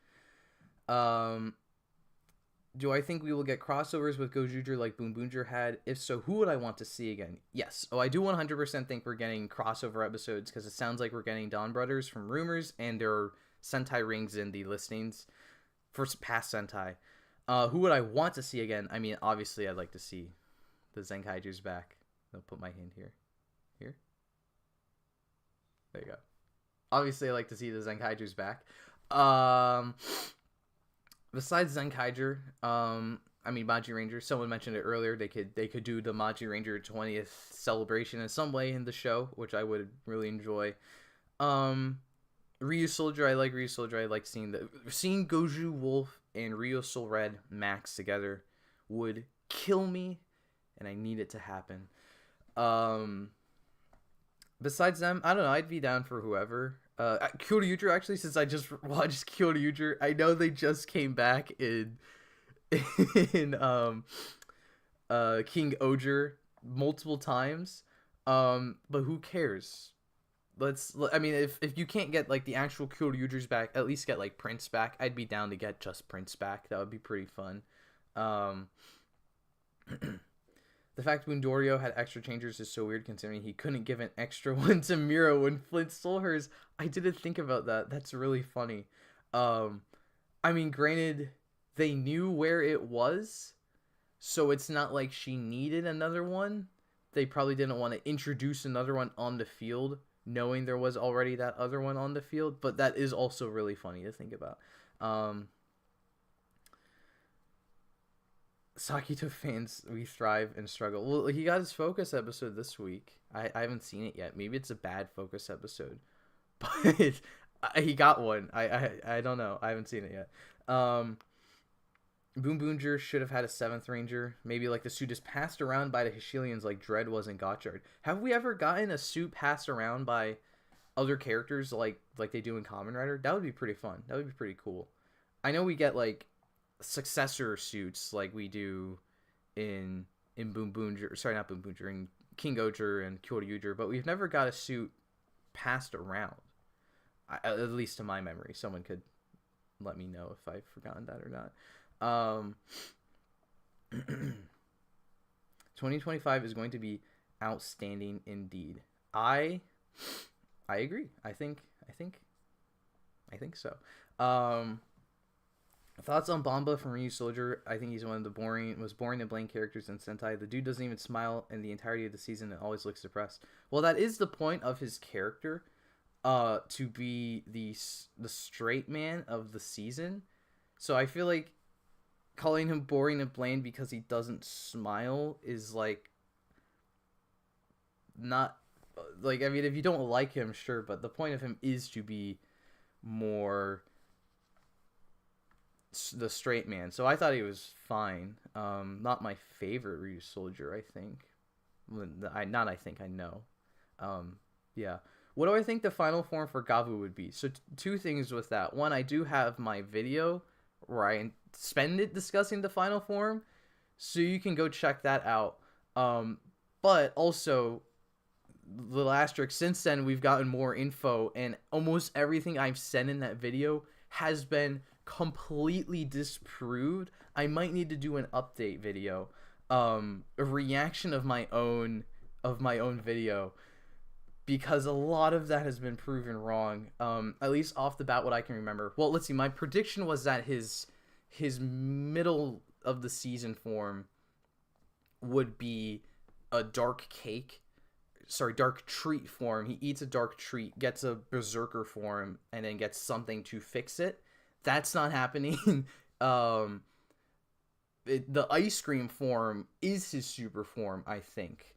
Do I think we will get crossovers with Gozyuger like Boonboomger had? If so, who would I want to see again? Yes. Oh, I do 100% think we're getting crossover episodes because it sounds like we're getting Dawn Brothers from rumors, and there are Sentai rings in the listings for past Sentai. Who would I want to see again? I mean, obviously, I'd like to see the Zenkaiger's back. I'll put my hand here. Here? There you go. Obviously, I like to see the Zenkaiger's back. Besides Zenkaiger, I mean Maji Ranger. Someone mentioned it earlier. They could do the Maji Ranger 20th celebration in some way in the show, which I would really enjoy. Ryusoldier, I like Ryusoldier. I like seeing Goju Wolf and Ryusol Red Max together would kill me, and I need it to happen. Besides them, I don't know. I'd be down for whoever. Kyoryuger, actually, since I just watched Kyoryuger, I know they just came back in King Oger multiple times, but who cares? I mean, if you can't get like the actual Kyoryugers back, at least get like Prince back. I'd be down to get just Prince back. That would be pretty fun. The fact Bundario had extra changers is so weird considering he couldn't give an extra one to Mira when Flint stole hers. I didn't think about that. That's really funny. I mean, granted, they knew where it was, so it's not like she needed another one. They probably didn't want to introduce another one on the field, knowing there was already that other one on the field, but that is also really funny to think about. Sakito fans, we thrive and struggle. Well, he got his Focus episode this week. I haven't seen it yet. Maybe it's a bad Focus episode, but he got one. I don't know. I haven't seen it yet. Boonboomger should have had a 7th Ranger. Maybe like the suit is passed around by the Hishilians like Dread was in Gotchard. Have we ever gotten a suit passed around by other characters like they do in Kamen Rider? That would be pretty fun. That would be pretty cool. I know we get like successor suits like we do in Boonboomger. Sorry, not Boonboomger. In King Gozyuger and Kyoryuger, but we've never got a suit passed around. At least to my memory. Someone could let me know if I've forgotten that or not. 2025 is going to be outstanding indeed. I agree. I think so. Thoughts on Bomba from Ryu Soldier? I think he's one of the most boring and bland characters in Sentai. The dude doesn't even smile in the entirety of the season and always looks depressed. Well, that is the point of his character, to be the straight man of the season. So I feel like calling him boring and bland because he doesn't smile is like not like, I mean, if you don't like him, sure, but the point of him is to be more the straight man. So I thought he was fine. Not my favorite Ryu Soldier, I think. I know. Yeah. What do I think the final form for Gavu would be? So two things with that. One, I do have my video where I spend it discussing the final form, so you can go check that out. But also, the asterisk, since then we've gotten more info, and almost everything I've said in that video has been completely disproved. I might need to do an update video, a reaction of my own video, because a lot of that has been proven wrong. At least off the bat, what I can remember. Well, let's see. My prediction was that his middle of the season form would be a dark treat form. He eats a dark treat, gets a berserker form, and then gets something to fix it. That's not happening. The ice cream form is his super form, I think.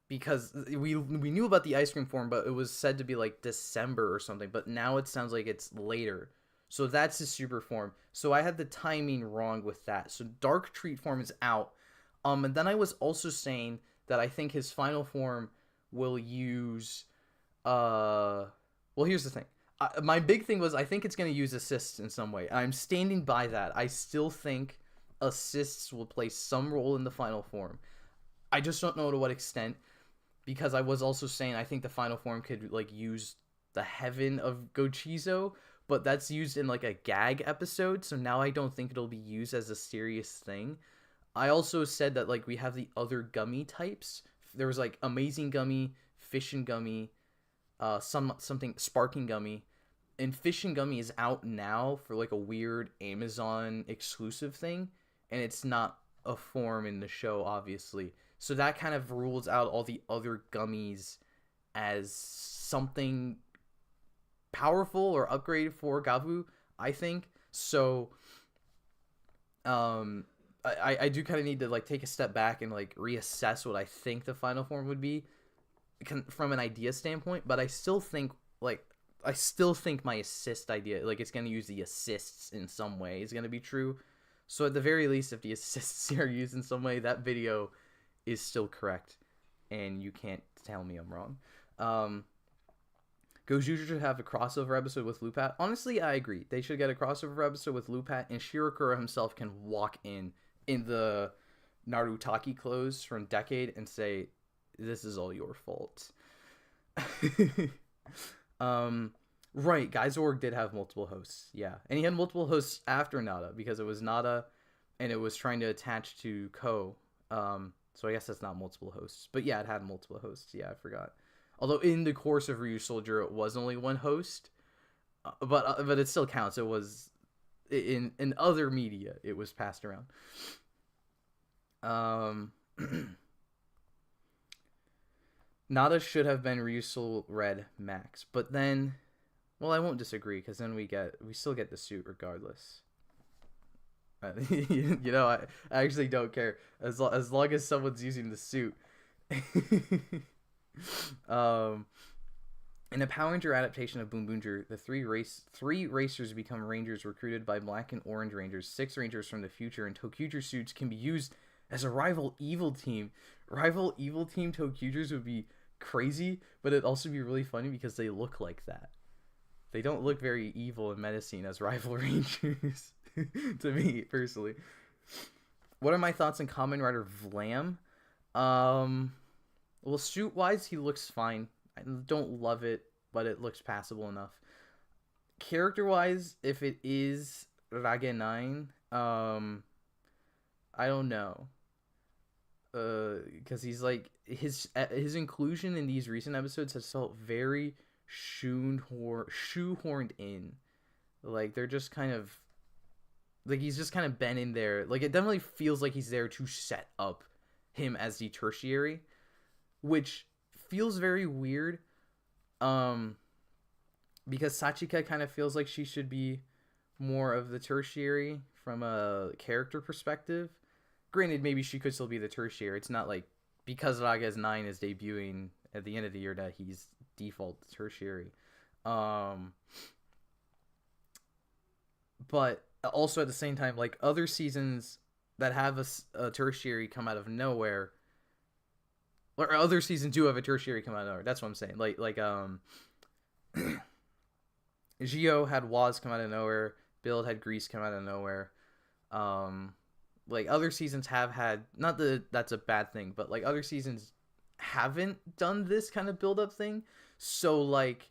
Because we knew about the ice cream form, but it was said to be like December or something, but now it sounds like it's later. So that's his super form. So I had the timing wrong with that. So dark treat form is out. And then I was also saying that I think his final form will use well, here's the thing. My big thing was I think it's going to use assists in some way. I'm standing by that. I still think assists will play some role in the final form. I just don't know to what extent, because I was also saying I think the final form could like use the heaven of Gochizo, but that's used in like a gag episode, so now I don't think it'll be used as a serious thing. I also said that like we have the other gummy types. There was like Amazing Gummy, Fishin' Gummy, something Sparking Gummy, and Fishin' Gummy is out now for like a weird Amazon exclusive thing, and it's not a form in the show, obviously. So that kind of rules out all the other gummies as something powerful or upgraded for Gavu, I think. So I do kind of need to like take a step back and like reassess what I think the final form would be from an idea standpoint, but I still think my assist idea, like it's going to use the assists in some way, is going to be true. So at the very least, if the assists are used in some way, that video is still correct, and you can't tell me I'm wrong. Gozyuger should have a crossover episode with Lupat. Honestly, I agree. They should get a crossover episode with Lupat, and Shirokuro himself can walk in the Narutaki clothes from Decade and say, "This is all your fault." Right, Guyzorg did have multiple hosts, yeah. And he had multiple hosts after Nada, because it was Nada, and it was trying to attach to Ko. So I guess that's not multiple hosts. But yeah, it had multiple hosts, yeah, I forgot. Although in the course of Ryu Soldier, it was only one host. But it still counts. It was, in other media, it was passed around. Nada should have been Ryusou Red Max, but then, well, I won't disagree, because then we still get the suit regardless. I actually don't care as long as someone's using the suit. um, In a Power Ranger adaptation of Boonboomger, the three racers become rangers recruited by Black and Orange Rangers. 6 rangers from the future in Tokyuger suits can be used as a rival evil team. Rival evil team Tokyugers would be crazy, but it'd also be really funny because they look like that. They don't look very evil and menacing as rival rangers to me personally. What are my thoughts on Kamen Rider Vlam? Well, suit wise, he looks fine. I don't love it, but it looks passable enough. Character wise, if it is Rage 9, I don't know. Because he's like his inclusion in these recent episodes has felt very shoehorned in. Like they're just kind of like he's just kind of been in there. Like it definitely feels like he's there to set up him as the tertiary, which feels very weird. Because Sachika kind of feels like she should be more of the tertiary from a character perspective. Granted, maybe she could still be the tertiary. It's not like because Raga's 9 is debuting at the end of the year that he's default tertiary. But also at the same time, like other seasons that have a tertiary come out of nowhere, or other seasons do have a tertiary come out of nowhere. That's what I'm saying. Like Gio had Waz come out of nowhere. Build had Grease come out of nowhere. Like other seasons have had, not that that's a bad thing, but like other seasons haven't done this kind of build up thing. So like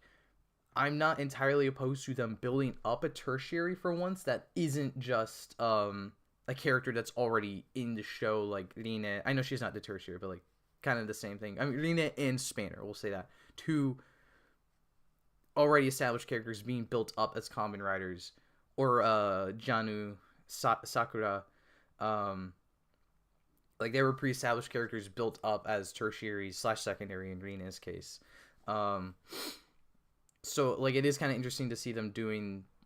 I'm not entirely opposed to them building up a tertiary for once that isn't just a character that's already in the show, like Rina. I know she's not the tertiary, but like kind of the same thing. I mean, Rina and Spanner, we'll say that. 2 already established characters being built up as Kamen Riders, or Janu, Sakura. Like they were pre-established characters built up as tertiary / secondary in Rina's case. So like it is kind of interesting to see them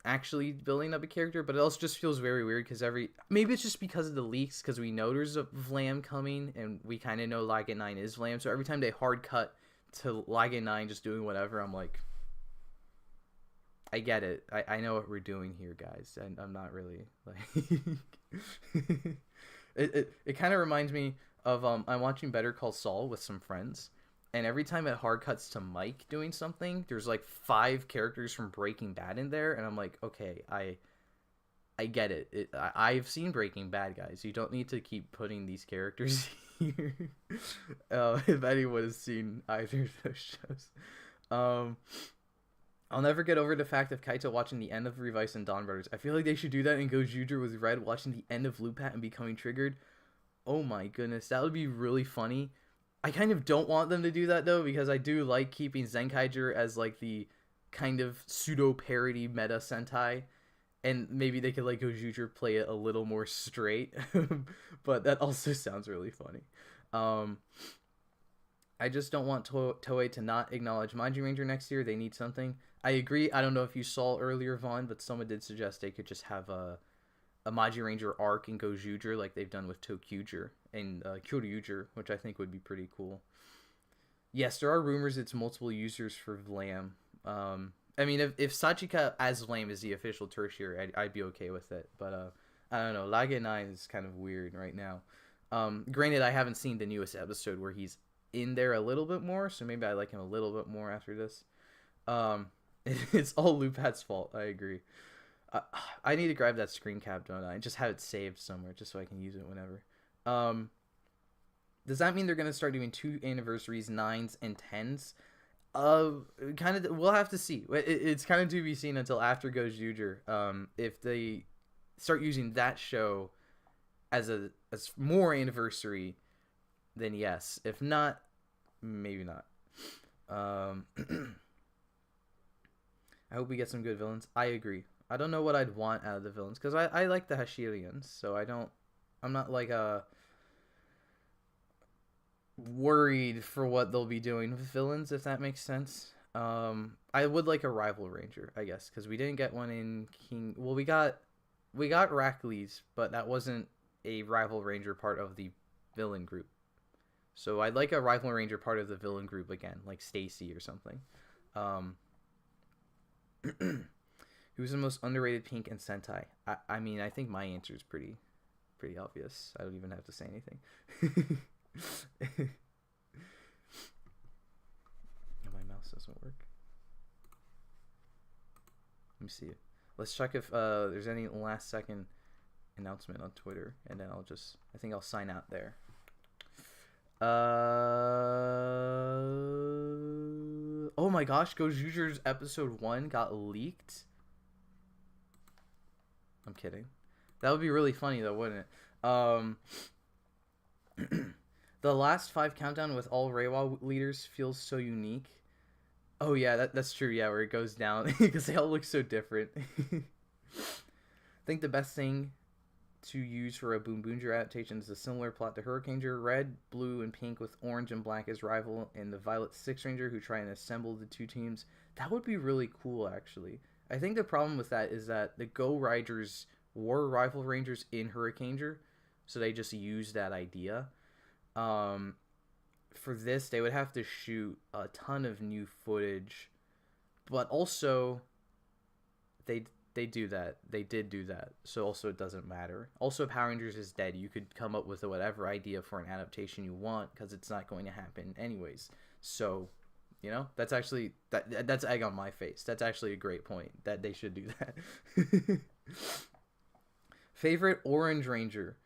actually building up a character, but it also just feels very weird because maybe it's just because of the leaks, because we know there's a Vlam coming and we kind of know Liga 9 is Vlam, so every time they hard cut to Liga 9 just doing whatever, I'm like, I get it. I know what we're doing here, guys, and I'm not really like it kind of reminds me of I'm watching Better Call Saul with some friends, and every time it hard cuts to Mike doing something, there's like 5 characters from Breaking Bad in there, and I'm like, okay, I get it. I've seen Breaking Bad, guys. You don't need to keep putting these characters here. If anyone has seen either of those shows. I'll never get over the fact of Kaito watching the end of Revice and Dawn Brothers. I feel like they should do that in Gozyuger with Red watching the end of Loopat and becoming triggered. Oh my goodness, that would be really funny. I kind of don't want them to do that though, because I do like keeping Zenkaiger as like the kind of pseudo parody meta Sentai, and maybe they could like Gozyuger play it a little more straight. But that also sounds really funny. I just don't want Toei to not acknowledge Maji Ranger next year. They need something. I agree. I don't know if you saw earlier, Vaughn, but someone did suggest they could just have a Maji Ranger arc in Gozyuger like they've done with Tokyuger and Kyoryuger, which I think would be pretty cool. Yes, there are rumors it's multiple users for Vlam. I mean, if Sachika as Vlam is the official tertiary, I'd be okay with it. But I don't know. Lage 9 is kind of weird right now. Granted, I haven't seen the newest episode where he's in there a little bit more, so maybe I like him a little bit more after this. It's all Lupat's fault. I agree. I need to grab that screen cap, don't I? Just have it saved somewhere, just so I can use it whenever. Does that mean they're gonna start doing 2 anniversaries, 9s and 10s? Kind of. We'll have to see. It's kind of to be seen until after Gozyuger. If they start using that show as more anniversary, then yes. If not, maybe not. I hope we get some good villains. I agree. I don't know what I'd want out of the villains, because I like the Hashirians, so I'm not like worried for what they'll be doing with villains, if that makes sense. I would like a rival ranger, I guess, because we didn't get one in King. Well, we got We got Rackley's, but that wasn't a rival ranger part of the villain group. So I'd like a rival ranger part of the villain group again, like Stacy or something. Um, who's the most underrated pink in Sentai? I mean, I think my answer is pretty obvious. I don't even have to say anything. My mouse doesn't work. Let me see. Let's check if there's any last second announcement on Twitter, and then I think I'll sign out there. Oh my gosh, Gozyuger's episode 1 got leaked. I'm kidding. That would be really funny though, wouldn't it? The last 5 countdown with all Reiwa leaders feels so unique. Oh yeah, that's true. Yeah, where it goes down because they all look so different. I think the best thing to use for a Boonboomger adaptation is a similar plot to Hurricaneger: red, blue, and pink with orange and black as rival, and the Violet Six Ranger who try and assemble the two teams. That would be really cool, actually. I think the problem with that is that the Go Riders were rival rangers in Hurricaneger, so they just used that idea. For this, they would have to shoot a ton of new footage, but also they do that. They did do that, so also it doesn't matter. Also, Power Rangers is dead. You could come up with whatever idea for an adaptation you want because it's not going to happen anyways. So, you know, that's actually that's egg on my face. That's actually a great point that they should do that. Favorite Orange Ranger?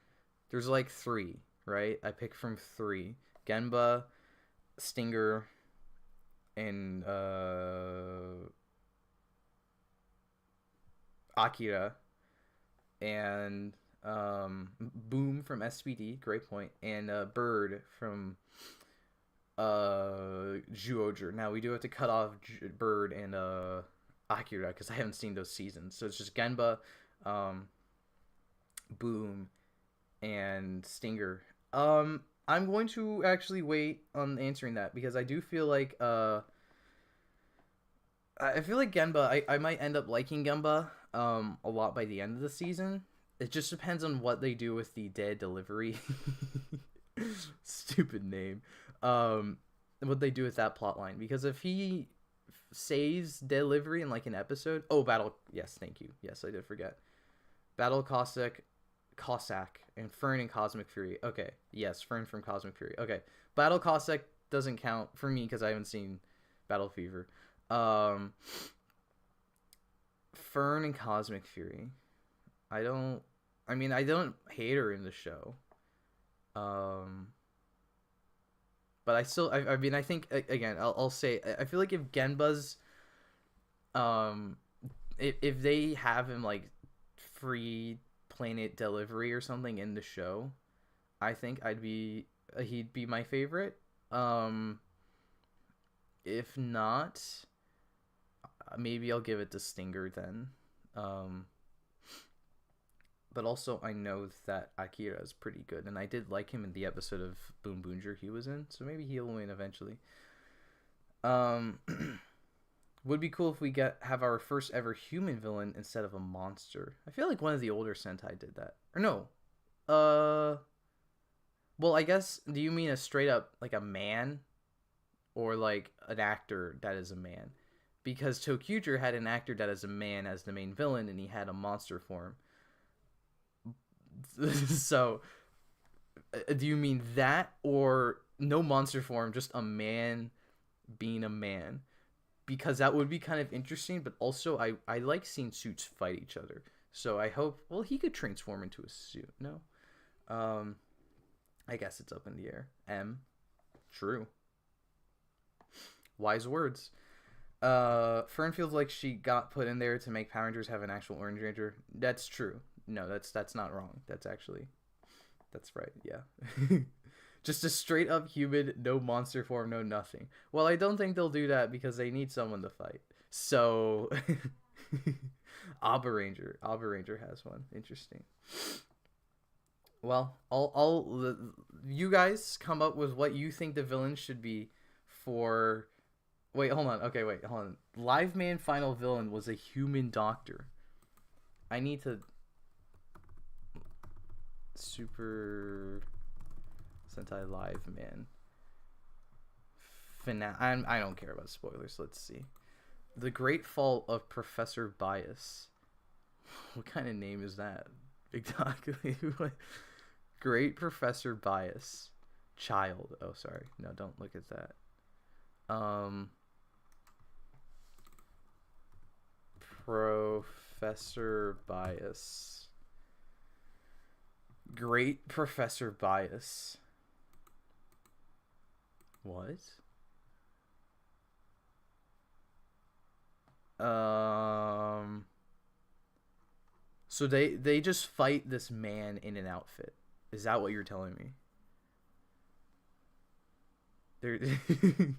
There's like 3, right? I pick from 3. Genba, Stinger, and Akira, and Boom from SPD, great point, and Bird from Zyuoger. Now we do have to cut off Bird and Akira because I haven't seen those seasons, so it's just Genba, Boom, and Stinger. I'm going to actually wait on answering that because I do feel like I feel like Genba, I might end up liking Genba a lot by the end of the season. It just depends on what they do with the dead delivery. Stupid name. What they do with that plot line, because if he saves delivery in like an episode, battle, yes, thank you, yes, I did forget, Battle Cossack, and Fern and Cosmic Fury. Okay, yes, Fern from Cosmic Fury. Okay, Battle Cossack doesn't count for me because I haven't seen Battle Fever. Fern and Cosmic Fury. I don't hate her in the show. But I still, I mean, I think, again, I'll say, I feel like if Genba's, if they have him, like, free planet delivery or something in the show, I think he'd be my favorite. If not, maybe I'll give it to Stinger then. But also I know that Akira is pretty good, and I did like him in the episode of Boonboomger he was in, so maybe he'll win eventually. Would be cool if we have our first ever human villain instead of a monster. I feel like one of the older Sentai did that. Or no. Well, I guess, do you mean a straight up, like, a man? Or, like, an actor that is a man? Because Tokyuger had an actor that is a man as the main villain, and he had a monster form. So, do you mean that? Or no monster form, just a man being a man? Because that would be kind of interesting, but also I like seeing suits fight each other. So I hope, well, he could transform into a suit, no? I guess it's up in the air. True. Wise words. Fern feels like she got put in there to make Power Rangers have an actual Orange Ranger. That's true. No, that's not wrong. That's right, yeah. Just a straight up human, no monster form, no nothing. Well, I don't think they'll do that because they need someone to fight. So, Abba Ranger has one. Interesting. Well, you guys come up with what you think the villain should be for. Wait, hold on. Okay, wait, hold on. Live Man final villain was a human doctor. I need to Super Sentai Live Man. I don't care about spoilers. Let's see. The Great Fall of Professor Bias. What kind of name is that? Exactly. Great Professor Bias. Child. Oh, sorry. No, don't look at that. Professor Bias. Great Professor Bias. What? So they just fight this man in an outfit. Is that what you're telling me?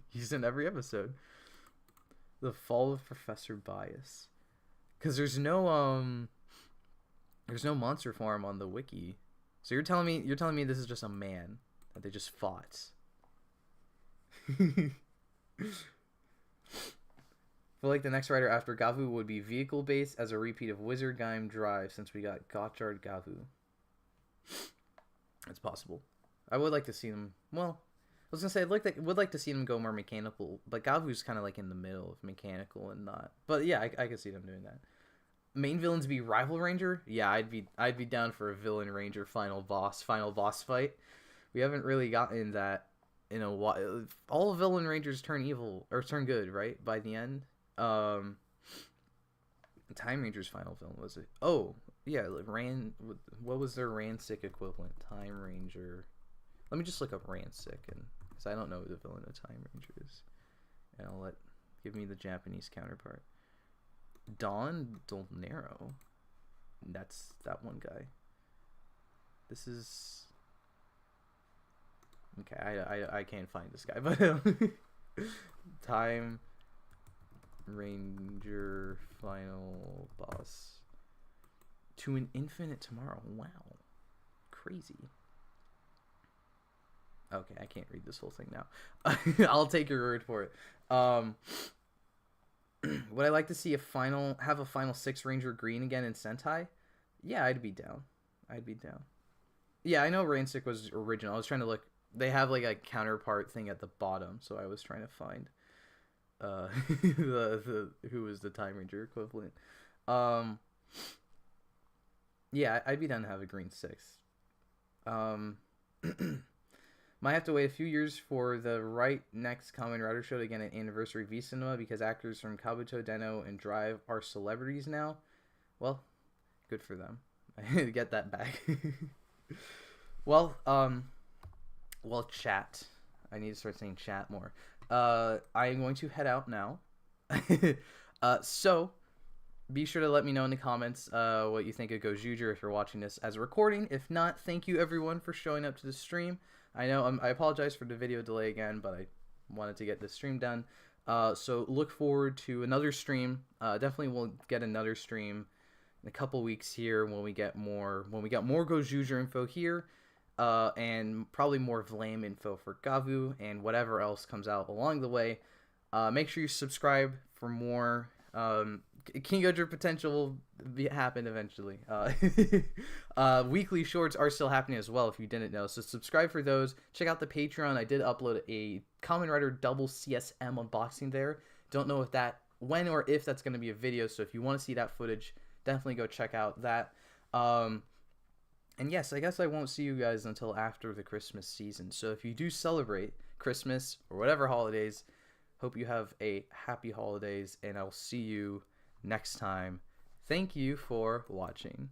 He's in every episode. The Fall of Professor Bias. Cause there's no monster form on the wiki. So you're telling me this is just a man that they just fought. I feel like the next writer after Gavu would be vehicle based as a repeat of Wizard Gaim Drive since we got Gotchard Gavu. It's possible. I would like to see them. Well, I was gonna say would like to see them go more mechanical, but Gavu's kind of like in the middle of mechanical and not. But yeah, I could see them doing that. Main villains be Rival Ranger. Yeah, I'd be down for a Villain Ranger final boss fight. We haven't really gotten that in a while. All Villain Rangers turn evil or turn good, right? By the end. Time Ranger's final villain was it? Oh, yeah, what was their Ransik equivalent? Time Ranger. Let me just look up Ransik, and because I don't know who the villain of Time Ranger is, and give me the Japanese counterpart. Don Dolnero. That's that one guy. This is okay. I can't find this guy, but Time Ranger final boss. To an Infinite Tomorrow. Wow. Crazy. Okay, I can't read this whole thing now. I'll take your word for it. Would I like to see have a final 6 Ranger Green again in Sentai? Yeah, I'd be down. Yeah, I know Ransik was original. I was trying to look. They have like a counterpart thing at the bottom, so I was trying to find who was the Time Ranger equivalent. Yeah, I'd be down to have a green 6. Might have to wait a few years for the next Kamen Rider show to get an anniversary V Cinema because actors from Kabuto, Den-O, and Drive are celebrities now. Well, good for them. I get that back. Well, chat. I need to start saying chat more. I'm going to head out now. So be sure to let me know in the comments what you think of Gozyuger if you're watching this as a recording. If not, thank you everyone for showing up to the stream. I know I apologize for the video delay again, but I wanted to get this stream done. So look forward to another stream. Definitely we'll get another stream in a couple weeks here when we get more Gozyuger info here. And probably more Vlame info for Gavu and whatever else comes out along the way. Make sure you subscribe for more. King Gojo potential will happen eventually. Weekly shorts are still happening as well if you didn't know. So subscribe for those. Check out the Patreon. I did upload a Kamen Rider double CSM unboxing there. Don't know when or if that's going to be a video. So if you want to see that footage, definitely go check out that. And yes, I guess I won't see you guys until after the Christmas season. So if you do celebrate Christmas or whatever holidays, hope you have a happy holidays, and I'll see you next time. Thank you for watching.